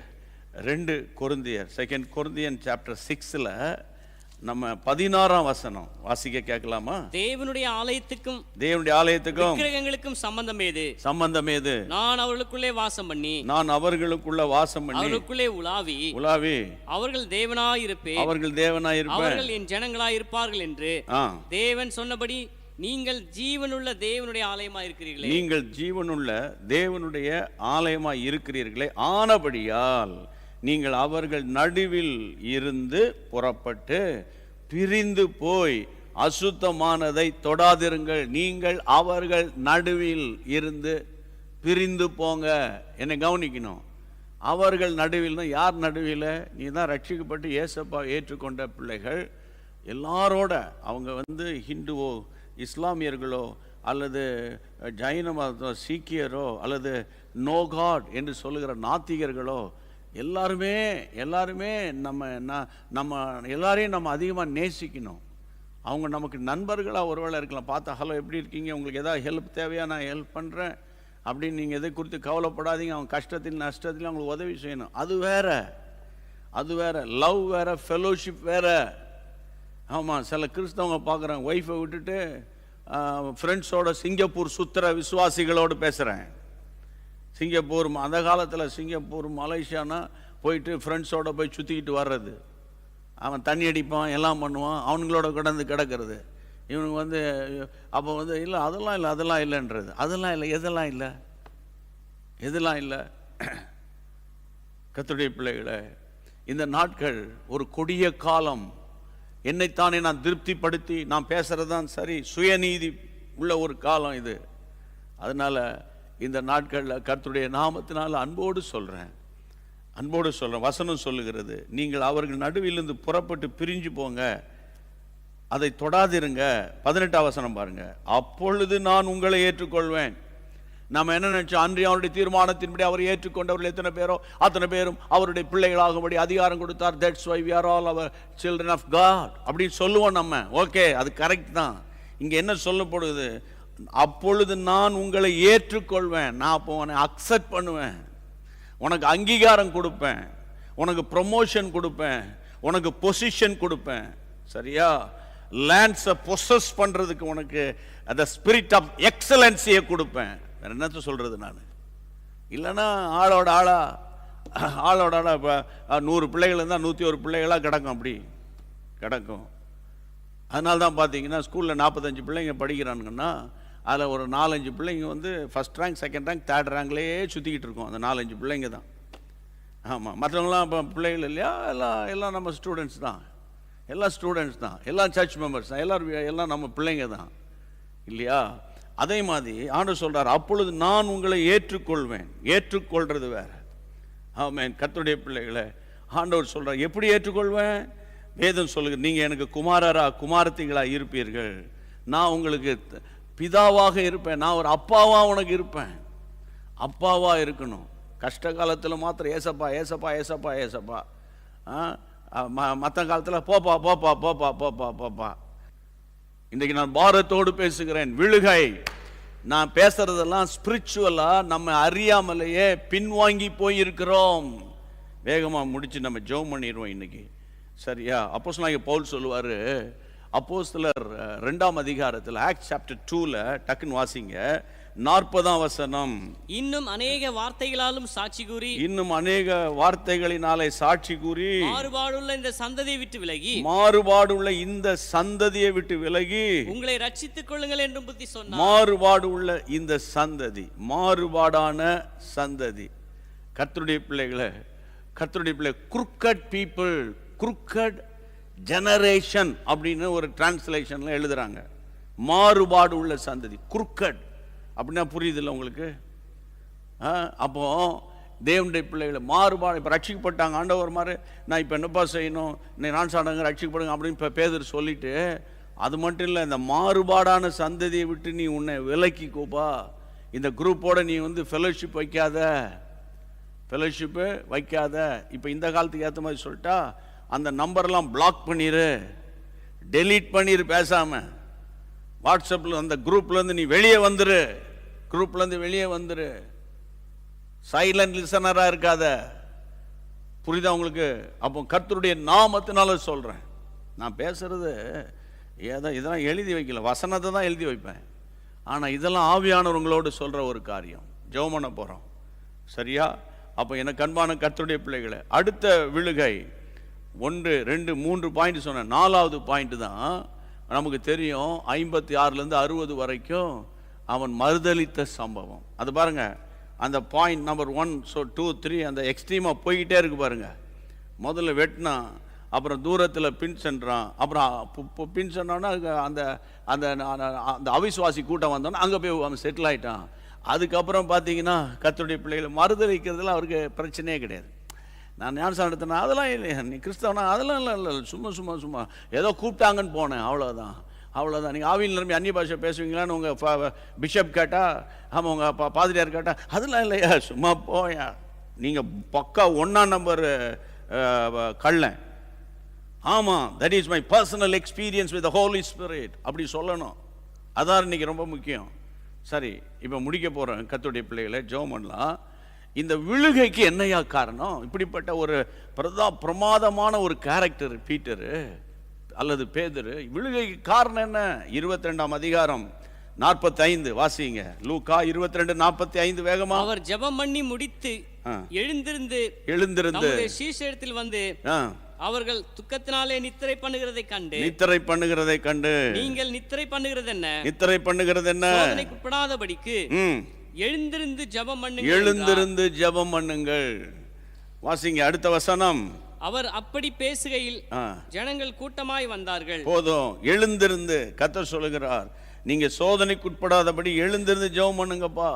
2 கொரிந்தியர் 2 கொரிந்தியன் சாப்டர் 6ல் நம்ம 16ஆம் வசனம் வாசிக்க கேட்கலாமா? தேவனுடைய ஆலயத்துக்கும் விக்கிரகங்களுக்கும் சம்பந்தம் ஏது? நான் அவர்களுக்குள்ளே வாசம் பண்ணி அவர்களுக்குள்ளே உலாவி அவர்கள் தேவனாய் இருப்பேன், அவர்கள் என் ஜனங்களாய் இருப்பார்கள் என்று தேவன் சொன்னபடி நீங்கள் ஜீவனுள்ள தேவனுடைய ஆலயமாய் இருக்கிறீர்களே. ஆனபடியால் நீங்கள் அவர்கள் நடுவில் இருந்து புறப்பட்டு பிரிந்து போய் அசுத்தமானதை தொடாதிருங்கள். நீங்கள் அவர்கள் நடுவில் இருந்து பிரிந்து போங்க. என்னை கவனிக்கணும். அவர்கள் நடுவில், யார் நடுவில்? நீ தான் ரட்சிக்கப்பட்டு ஏசப்பா ஏற்றுக்கொண்ட பிள்ளைகள் எல்லாரோட, அவங்க வந்து ஹிந்துவோ இஸ்லாமியர்களோ அல்லது ஜைன மதத்தோ சீக்கியரோ அல்லது நோ காட் என்று சொல்லுகிற நாத்திகர்களோ எல்லாருமே நம்ம எல்லாரையும் நம்ம அதிகமாக நேசிக்கணும். அவங்க நமக்கு நண்பர்களாக ஒருவேளை இருக்கலாம். பார்த்தா ஹலோ எப்படி இருக்கீங்க, உங்களுக்கு எதாவது ஹெல்ப் தேவையா, நான் ஹெல்ப் பண்ணுறேன் அப்படின்னு நீங்கள் எதை குறித்து கவலைப்படாதீங்க. அவங்க கஷ்டத்தில் நஷ்டத்தில் அவங்களுக்கு உதவி செய்யணும். அது வேற. லவ் வேற, ஃபெலோஷிப் வேற. ஆமாம், சில கிறிஸ்தவங்க பார்க்குறாங்க, ஒய்ஃபை விட்டுட்டு ஃப்ரெண்ட்ஸோட சிங்கப்பூர் சுற்றுற விசுவாசிகளோடு பேசுகிறேன். சிங்கப்பூர், அந்த காலத்தில் சிங்கப்பூர் மலேசியானா போயிட்டு ஃப்ரெண்ட்ஸோடு போய் சுற்றிக்கிட்டு வர்றது. அவன் தண்ணி அடிப்பான், எல்லாம் பண்ணுவான், அவனுங்களோட கிடக்கிறது. இவனுக்கு வந்து அப்போ வந்து இல்லை அதெல்லாம் இல்லைன்றது. எதெல்லாம் இல்லை. கர்த்தருடைய பிள்ளைகளே, இந்த நாட்கள் ஒரு கொடிய காலம். என்னைத்தானே நான் திருப்திப்படுத்தி நான் பேசுகிறது தான் சரி, சுயநீதி உள்ள ஒரு காலம் இது. அதனால் இந்த நாட்களில் கர்த்தருடைய நாமத்தினால் அன்போடு சொல்கிறேன். வசனம் சொல்லுகிறது, நீங்கள் அவர்கள் நடுவிலிருந்து புறப்பட்டு பிரிஞ்சு போங்க, அதை தொடாதிருங்க. 18ஆம் வசனம் பாருங்க. அப்பொழுது நான் உங்களை ஏற்றுக்கொள்வேன். நம்ம என்ன நினைச்சோம்? அன்றைய அவருடைய தீர்மானத்தின்படி அவர் ஏற்றுக்கொண்டவர்கள் எத்தனை பேரோ அத்தனை பேரும் அவருடைய பிள்ளைகளாகும்படி அதிகாரம் கொடுத்தார். That's why we are all our children of God அப்படின்னு சொல்லுவோம் நம்ம. ஓகே, அது கரெக்ட் தான். இங்கே என்ன சொல்லப்படுது? அப்பொழுது நான் உங்களை ஏற்றுக்கொள்வேன். நான் அப்போ உன்னை அக்செப்ட் பண்ணுவேன், உனக்கு அங்கீகாரம் கொடுப்பேன், உனக்கு ப்ரொமோஷன் கொடுப்பேன், உனக்கு பொசிஷன் கொடுப்பேன். சரியா? லேண்ட்ஸை பொசஸ் பண்ணுறதுக்கு உனக்கு அந்த ஸ்பிரிட் ஆஃப் எக்ஸலன்ஸியை கொடுப்பேன். வேறு என்னத்த சொல்கிறது நான்? இல்லைன்னா ஆளோட ஆளா இப்போ 100 பிள்ளைகள் இருந்தால் 101 பிள்ளைகளாக கிடக்கும். அப்படி கிடக்கும். அதனால தான் பார்த்தீங்கன்னா ஸ்கூலில் 45 பிள்ளைங்க படிக்கிறானுங்கன்னா அதில் ஒரு 4-5 பிள்ளைங்க வந்து first rank, second rank, third ரேங்க்லேயே சுற்றிக்கிட்டு இருக்கோம். அந்த 4-5 பிள்ளைங்க தான். ஆமாம், மற்றவங்களாம் இப்போ பிள்ளைகள் இல்லையா? எல்லாம் நம்ம ஸ்டூடெண்ட்ஸ் தான். எல்லாம் சர்ச் மெம்பர்ஸ் தான். எல்லாம் நம்ம பிள்ளைங்க தான் இல்லையா? அதே மாதிரி ஆண்டவர் சொல்றார், அப்பொழுது நான் உங்களை ஏற்றுக்கொள்வேன். ஏற்றுக்கொள்றது வேற. ஆமென். கர்த்தருடைய பிள்ளைகளை ஆண்டவர் சொல்றார், எப்படி ஏற்றுக்கொள்வேன்? வேதம் சொல்லுங்க, நீங்க எனக்கு குமாரத்திகளா இருப்பீர்கள், நான் உங்களுக்கு பிதாவாக இருப்பேன், நான் ஒரு அப்பாவா உனக்கு இருப்பேன். அப்பாவா இருக்கணும். கஷ்ட காலத்தில் மாத்திரம் ஏசப்பா ஏசப்பா ஏசப்பா ஏசப்பா மற்ற காலத்தில் போப்பா போப்பா போப்பா போப்பா போப்பா. இன்றைக்கு நான் பாரத்தோடு பேசுகிறேன். விழுகை நான் பேசுறதெல்லாம் ஸ்பிரிச்சுவலா நம்ம அறியாமலேயே பின்வாங்கி போயிருக்கிறோம். வேகமாக முடிச்சு நம்ம ஜெபம் பண்ணிடுவோம் இன்னைக்கு, சரியா? அப்போஸ்தலனாகிய பவுல் சொல்லுவார், அப்போஸ்தலர் 2ஆம் அதிகாரத்தில் ஆக்ட் சாப்டர் 2ல டக்குன்னு வாசிங்க, 40ஆம் வசனம். இன்னும் அநேக வார்த்தைகளாலும் சாட்சி கூறி, இன்னும் அநேக வார்த்தைகளினாலே சாட்சி கூறி, மாறுபாடுள்ள இந்த சந்ததியை விட்டு விலகி, மாறுபாடுள்ள இந்த சந்ததியை விட்டு விலகி உங்களை ரட்சித்துக் கொள்ளுங்கள் என்றும் புத்தி சொன்னார். மாறுபாடு உள்ள இந்த சந்ததி, மாறுபாடான சந்ததி. கர்த்தருடைய பிள்ளைகளை, கர்த்தருடைய பிள்ளை, குருக்கட் பீப்புள், குருக்கட் ஜெனரேஷன் அப்படின்னு ஒரு டிரான்ஸ்லேஷன்ல எழுதுறாங்க. மாறுபாடு உள்ள சந்ததி, குருக்கட் அப்படின்னா புரியுதில்ல உங்களுக்கு? அப்போ தேவனுடைய பிள்ளைகளை மாறுபாடு, இப்போ ரட்சிக்கப்பட்டாங்க ஆண்டவர் மாதிரி, நான் இப்போ என்னப்பா செய்யணும், நான் சாடங்க ரட்சிக்கப்படுங்க அப்படின்னு இப்போ பேதர் சொல்லிட்டு, அது மட்டும் இல்லை, இந்த மாறுபாடான சந்ததியை விட்டு நீ உன்னை விலக்கிக்கோப்பா. இந்த குரூப்போட நீ வந்து ஃபெலோஷிப் வைக்காத, ஃபெலோஷிப்பு வைக்காத. இப்போ இந்த காலத்துக்கு ஏற்ற மாதிரி சொல்லிட்டா, அந்த நம்பர்லாம் பிளாக் பண்ணிடு, டெலீட் பண்ணிடு, பேசாமல் வாட்ஸ்அப்பில் அந்த குரூப்லேருந்து நீ வெளியே வந்துரு, குரூப்லேருந்து வெளியே வந்துரு, சைலண்ட் லிசனராக இருக்காத. புரியுதா உங்களுக்கு? அப்போ கர்த்தருடைய நாமத்தினால சொல்கிறேன். நான் பேசுறது இதெல்லாம் எழுதி வைக்கல, வசனத்தை தான் எழுதி வைப்பேன். ஆனால் இதெல்லாம் ஆவியானவங்களோடு சொல்கிற ஒரு காரியம். ஜெபம் பண்ண போகிறோம், சரியா? அப்போ எனக்கு அன்பான கர்த்தருடைய பிள்ளைகளை, அடுத்த விழுகை 1 2 3 பாயிண்ட் சொன்னேன். 4வது பாயிண்ட் தான் நமக்கு தெரியும். 56லேருந்து 60 வரைக்கும் அவன் மறுதலித்த சம்பவம். அது பாருங்க, அந்த பாயிண்ட் நம்பர் 1, 2, 3 அந்த எக்ஸ்ட்ரீமாக போய்கிட்டே இருக்கு பாருங்க. முதல்ல வெட்டினா, அப்புறம் தூரத்தில் பின் சென்றான், அப்புறம் பின் சொன்னோன்னா அந்த அந்த அந்த அவிசுவாசி கூட்டம் வந்தோன்னா அங்கே போய் அவன் செட்டில் ஆகிட்டான். அதுக்கப்புறம் பார்த்தீங்கன்னா கர்த்தருடைய பிள்ளைகளை மறுதலிக்கிறதுல அவருக்கு பிரச்சனையே கிடையாது. நான் ஞானஸ்நானம் எடுத்தேன்னா அதெல்லாம் இல்லையா, நீ கிறிஸ்தவனா, அதெல்லாம் இல்லை, சும்மா சும்மா சும்மா ஏதோ கூப்பிட்டாங்கன்னு போனேன், அவ்வளோதான் அவ்வளோதான். நீங்கள் ஆவியில் நிரம்பி அந்நிய பாஷை பேசுவீங்களான்னு உங்கள் பிஷப் கேட்டால், ஆமாம் உங்கள் பாதிரியார் கேட்டால், அதெல்லாம் இல்லையா, சும்மா போயா. நீங்கள் பக்கா 1ஆம் நம்பர் கள்ளன். ஆமாம், that is my personal experience with the holy spirit அப்படி சொல்லணும். அதான் இன்னைக்கு ரொம்ப முக்கியம். சரி, இப்போ முடிக்க போகிறேன். கர்த்தருடைய பிள்ளைகளை ஜெபம் பண்ணலாம். இந்த விழுகைக்கு என்னையா காரணம்? இப்படிப்பட்ட ஒரு பிரமாதமான ஒரு கேரக்டர் பீட்டரு அல்லது பேதுரு, விழுகைக்கு காரணம் என்ன? 22ஆம் அதிகாரம் 45 வாசிங்க. லூக்கா 22:45 வேகமா. அவர் ஜெபம் பண்ணி முடித்து எழுந்திருந்து சீஷரிடத்தில் வந்து அவர்கள் துக்கத்தினாலே நித்திரை பண்ணுகிறதை கண்டு நீங்கள் நித்திரை பண்ணுகிறது என்ன, சோதனைக்கு உட்படாதபடிக்கு எழுந்திருந்து ஜெபம் பண்ணுங்கள். வாசிங்க அடுத்த வசனம். அவர் அப்படி பேசுகையில் ஜனங்கள் கூட்டமாய் வந்தார்கள். போதும், எழுந்திருந்து கர்த்தர் சொல்லுகிறார், நீங்க சோதனைக்கு உட்படாதபடி எழுந்திருந்து ஜெபம் பண்ணுங்கப்பா.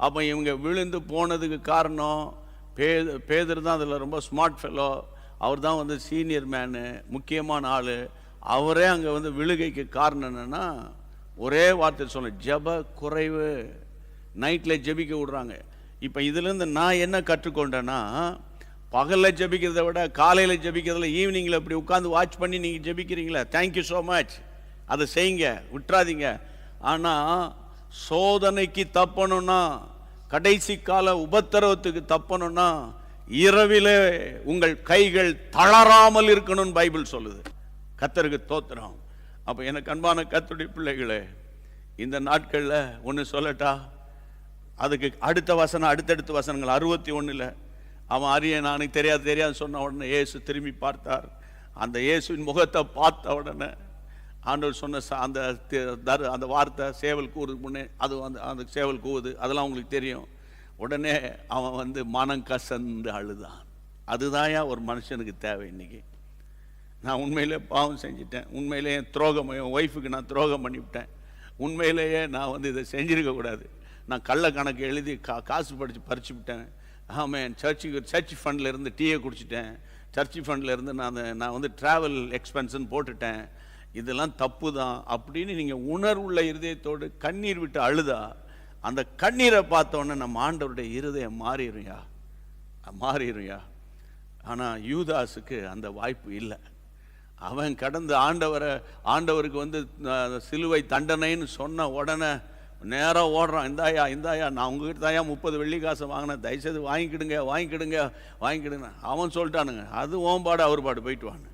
அப்ப இவங்க விழுந்து போனதுக்கு காரணம் பேதர் தான். அதில் ரொம்ப ஸ்மார்ட் ஃபெலோ, அவர் தான் வந்து சீனியர் மேனு, முக்கியமான ஆள். அவரே அங்கே வந்து விழுகைக்கு காரணம் என்னன்னா, ஒரே வார்த்தை சொல்ல, ஜெப குறைவு. நைட்டில் ஜெபிக்க விடுறாங்க. இப்போ இதுலேருந்து நான் என்ன கற்றுக்கொண்டேன்னா, பகலில் ஜெபிக்கிறத விட காலையில் ஜெபிக்கிறதுல, ஈவினிங்கில் இப்படி உட்காந்து வாட்ச் பண்ணி நீங்கள் ஜெபிக்கிறீங்களா, தேங்க்யூ ஸோ மச், அதை செய்யுங்க, விட்டுறாதீங்க. ஆனால் சோதனைக்கு தப்பணும்னா, கடைசி கால உபத்திரவத்துக்கு தப்பணும்னா, இரவிலே உங்கள் கைகள் தளராமல் இருக்கணும்னு பைபிள் சொல்லுது. கர்த்தருக்கு தோத்திரம். அப்போ எனக்கு அன்பான கர்த்தருடைய பிள்ளைகளே, இந்த நாட்களில் ஒன்று சொல்லட்டா, அதுக்கு அடுத்த வசனம், அடுத்தடுத்த வசனங்கள் 61ல் அவன் அறிய நானுக்கு தெரியாது சொன்ன உடனே இயேசு திரும்பி பார்த்தார். அந்த இயேசுவின் முகத்தை பார்த்த உடனே ஆண்டவர் சொன்ன அந்த வார்த்தை, சேவல் கூவுறதுக்கு முன்னே அது அந்த சேவல் கூவுது, அதெல்லாம் உங்களுக்கு தெரியும். உடனே அவன் வந்து மனம் கசந்து அழுதான். அதுதான் ஒரு மனுஷனுக்கு தேவை. இன்னைக்கு நான் உண்மையிலே பாவம் செஞ்சிட்டேன், உண்மையிலேயே துரோகம், என் ஒய்ஃபுக்கு நான் துரோகம் பண்ணிவிட்டேன், உண்மையிலேயே நான் வந்து இதை செஞ்சிருக்கக்கூடாது, நான் கள்ள கணக்கு எழுதி காசு பறிச்சு விட்டேன், ஆமாம், சர்ச் ஃபண்டில் இருந்து டீயை குடிச்சிட்டேன், சர்ச் ஃபண்டில் இருந்து நான் வந்து ட்ராவல் எக்ஸ்பென்ஸ்ன்னு போட்டுட்டேன், இதெல்லாம் தப்பு தான் அப்படின்னு நீங்கள் உணர்வுள்ள இருதயத்தோடு கண்ணீர் விட்டு அழுதா, அந்த கண்ணீரை பார்த்தோன்னே நம்ம ஆண்டவருடைய இருதயம் மாறிடும்யா. ஆனால் யூதாஸுக்கு அந்த வாய்ப்பு இல்லை. அவன் கடந்து ஆண்டவருக்கு வந்து சிலுவை தண்டனைன்னு சொன்ன உடனே நேராக ஓடுறான். இந்தாயா நான் உங்ககிட்ட தாயா 30 வெள்ளி காசை வாங்கினேன், தயவுசெய்து வாங்கிக்கிடுங்க. அவன் சொல்லிட்டானுங்க, அது ஓம்பாடு அவர் பாடு போயிட்டு வாங்க.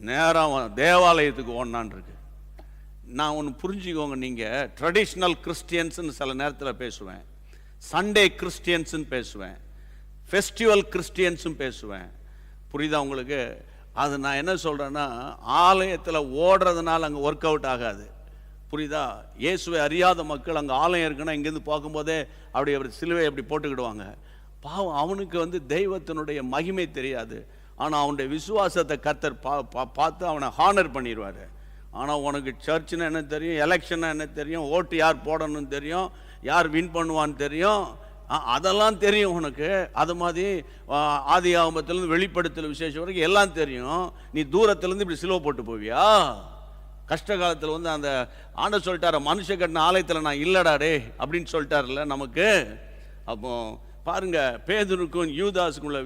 நேராக தேவாலயத்துக்கு ஓடனான் இருக்கு. நான் ஒன்று புரிஞ்சுக்கோங்க, நீங்கள் ட்ரெடிஷ்னல் கிறிஸ்டியன்ஸ்னு சில நேரத்தில் பேசுவேன், சண்டே கிறிஸ்டியன்ஸ்ன்னு பேசுவேன், ஃபெஸ்டிவல் கிறிஸ்டியன்ஸும் பேசுவேன். புரியுதா உங்களுக்கு? அது நான் என்ன சொல்கிறேன்னா, ஆலயத்தில் ஓடுறதுனால அங்கே ஒர்க் அவுட் ஆகாது. புரியுதா? இயேசுவை அறியாத மக்கள் அங்கே ஆலயம் இருக்குன்னா இங்கேருந்து பார்க்கும்போதே அவர் சிலுவை அப்படி போட்டுக்கிடுவாங்க. பாவம், அவனுக்கு வந்து தெய்வத்தினுடைய மகிமை தெரியாது. ஆனால் அவனுடைய விசுவாசத்தை கர்த்தர் பார்த்து அவனை ஹானர் பண்ணிடுவார். ஆனால் உனக்கு சர்ச்சுன்னா என்ன தெரியும், எலெக்ஷன்னா என்ன தெரியும், ஓட்டு யார் போடணும்னு தெரியும், யார் வின் பண்ணுவான்னு தெரியும், அதெல்லாம் தெரியும் உனக்கு. அது மாதிரி ஆதி ஆகமத்திலேருந்து வெளிப்படுத்தல் விசேஷம் வரைக்கும் எல்லாம் தெரியும். நீ தூரத்துலேருந்து இப்படி சிலுவை போட்டு போவியா? கஷ்ட காலத்தில் வந்து அந்த ஆண்டவர் சொல்லிட்டார, மனுஷ கட்டின ஆலயத்தில் நான் இல்லடாடே அப்படின்னு சொல்லிட்டார்ல நமக்கு. அப்போ பாருங்க, பேதுருக்கும் யூதாஸுக்கும் உள்ள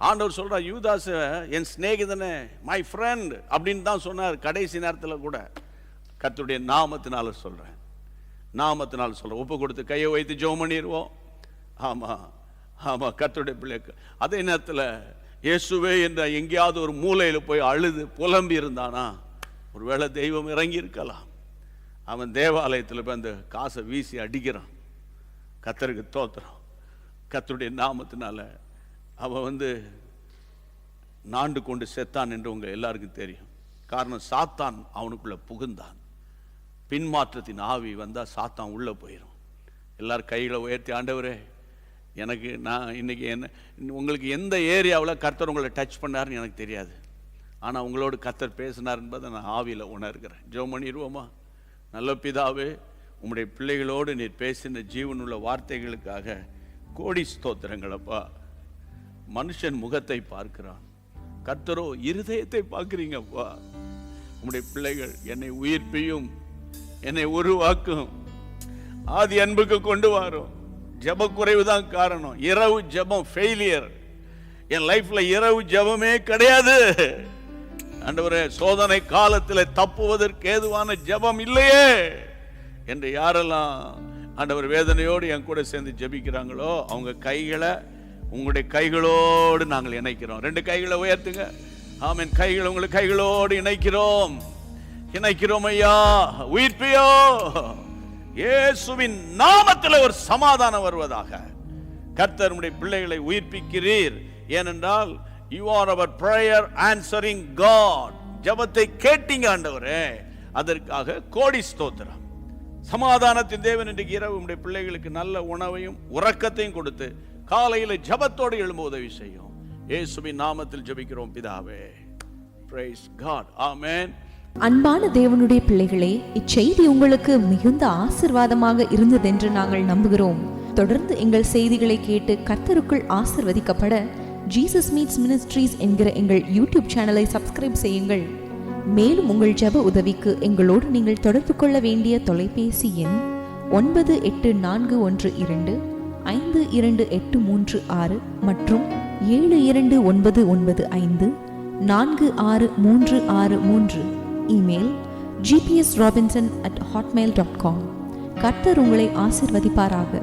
ஆண்டவர் சொல்கிறார், யூதாஸ் என் சிநேகிதனே, மை ஃப்ரெண்ட் அப்படின்னு தான் சொன்னார். கடைசி நேரத்தில் கூட கர்த்தருடைய நாமத்தினால சொல்கிறேன், ஒப்பு கொடுத்து கையை வைத்து ஜெபம் பண்ணிடுவோம். ஆமாம் கர்த்தருடைய பிள்ளைக்கு. அதே நேரத்தில் இயேசுவே என்ற எங்கேயாவது ஒரு மூலையில் போய் அழுது புலம்பி இருந்தானா, ஒருவேளை தெய்வம் இறங்கி இருக்கலாம். அவன் தேவாலயத்தில் போய் அந்த காசை வீசி அடிக்கிறான். கர்த்தருக்கு தோத்திரம். கர்த்தருடைய நாமத்தினால அவன் வந்து நாண்டு கொண்டு செத்தான் என்று உங்க எல்லாருக்கும் தெரியும். காரணம், சாத்தான் அவனுக்குள்ள புகுந்தான். பின்மாற்றத்தின் ஆவி வந்தால் சாத்தான் உள்ளே போயிடும். எல்லாரும் கைகளை உயர்த்தி, ஆண்டவரே எனக்கு நான் இன்னைக்கு உங்களுக்கு எந்த ஏரியாவில் கர்த்தர் உங்களை டச் பண்ணாருன்னு எனக்கு தெரியாது, ஆனால் உங்களோடு கர்த்தர் பேசினார் என்பதை நான் ஆவியில் உணர்கிறேன். ஜெபம் பண்ணிடுவோமா? நல்ல பிதாவே, உம்முடைய பிள்ளைகளோடு நீர் பேசின ஜீவனுள்ள வார்த்தைகளுக்காக கோடி ஸ்தோத்திரங்களப்பா. மனுஷன் முகத்தை பார்க்கிறான், கர்த்தரோ இருதயத்தை பார்க்குறீங்கப்பா. உம்முடைய பிள்ளைகள் என்னை உயிர்ப்பியும் என்னை உருவாக்கும், ஆதி அன்புக்கு கொண்டு வரும். ஜப குறைவு தான் காரணம். இரவு ஜபம் ஃபெயிலியர். என் லைஃப்ல இரவு ஜபமே கிடையாது. ஆண்டவரே, சோதனை காலத்தில் தப்புவதற்கு ஏதுவான ஜபம் இல்லையே என்று யாரெல்லாம் ஆண்டவர் வேதனையோடு என் கூட சேர்ந்து ஜபிக்கிறாங்களோ அவங்க கைகளை உங்களுடைய கைகளோடு நாங்கள் இணைக்கிறோம். 2 கைகளை உயர்த்துங்க. ஆமென். கைகளை உங்களுடைய கைகளோடு இணைக்கிறோம் ஐயா. உயிர்ப்பியோ இயேசுவின் நாமத்தில் ஒரு சமாதானம் வருவதாக. கர்த்தர் உம்முடைய பிள்ளைகளை உயிர்ப்பிக்கிறீர். ஏனென்றால் you are our prayer answering God. ஜெபத்தை கேட்டீங்க ஆண்டவரே, அதற்காக கோடி ஸ்தோத்திரம். சமாதானத்தின் தேவன் இன்றைக்கு இரவு உம்முடைய பிள்ளைகளுக்கு நல்ல உணவையும் உறக்கத்தையும் கொடுத்து காலையில் ஜெபத்தோடு எழும்ப உதவி செய்யும். இயேசுவின் நாமத்தில் ஜெபிக்கிறோம் பிதாவே. Praise God. Amen. அன்பான தேவனுடைய பிள்ளைகளே, இச்செய்தி உங்களுக்கு மிகுந்த ஆசீர்வாதமாக இருந்ததென்று நாங்கள் நம்புகிறோம். தொடர்ந்து எங்கள் செய்திகளை கேட்டு கர்த்தருக்குள் ஆசீர்வதிக்கப்பட ஜீசஸ் மீட்ஸ் மினிஸ்ட்ரீஸ் என்கிற எங்கள் யூடியூப் சேனலை சப்ஸ்கிரைப் செய்யுங்கள். மேலும் உங்கள் ஜெப உதவிக்கு எங்களோடு நீங்கள் தொடர்பு கொள்ள வேண்டிய தொலைபேசி எண் 9842252836 மற்றும் 7299546363. Email gpsrobinson@hotmail.com. கர்த்தர் உங்களை ஆசீர்வதிப்பாராக.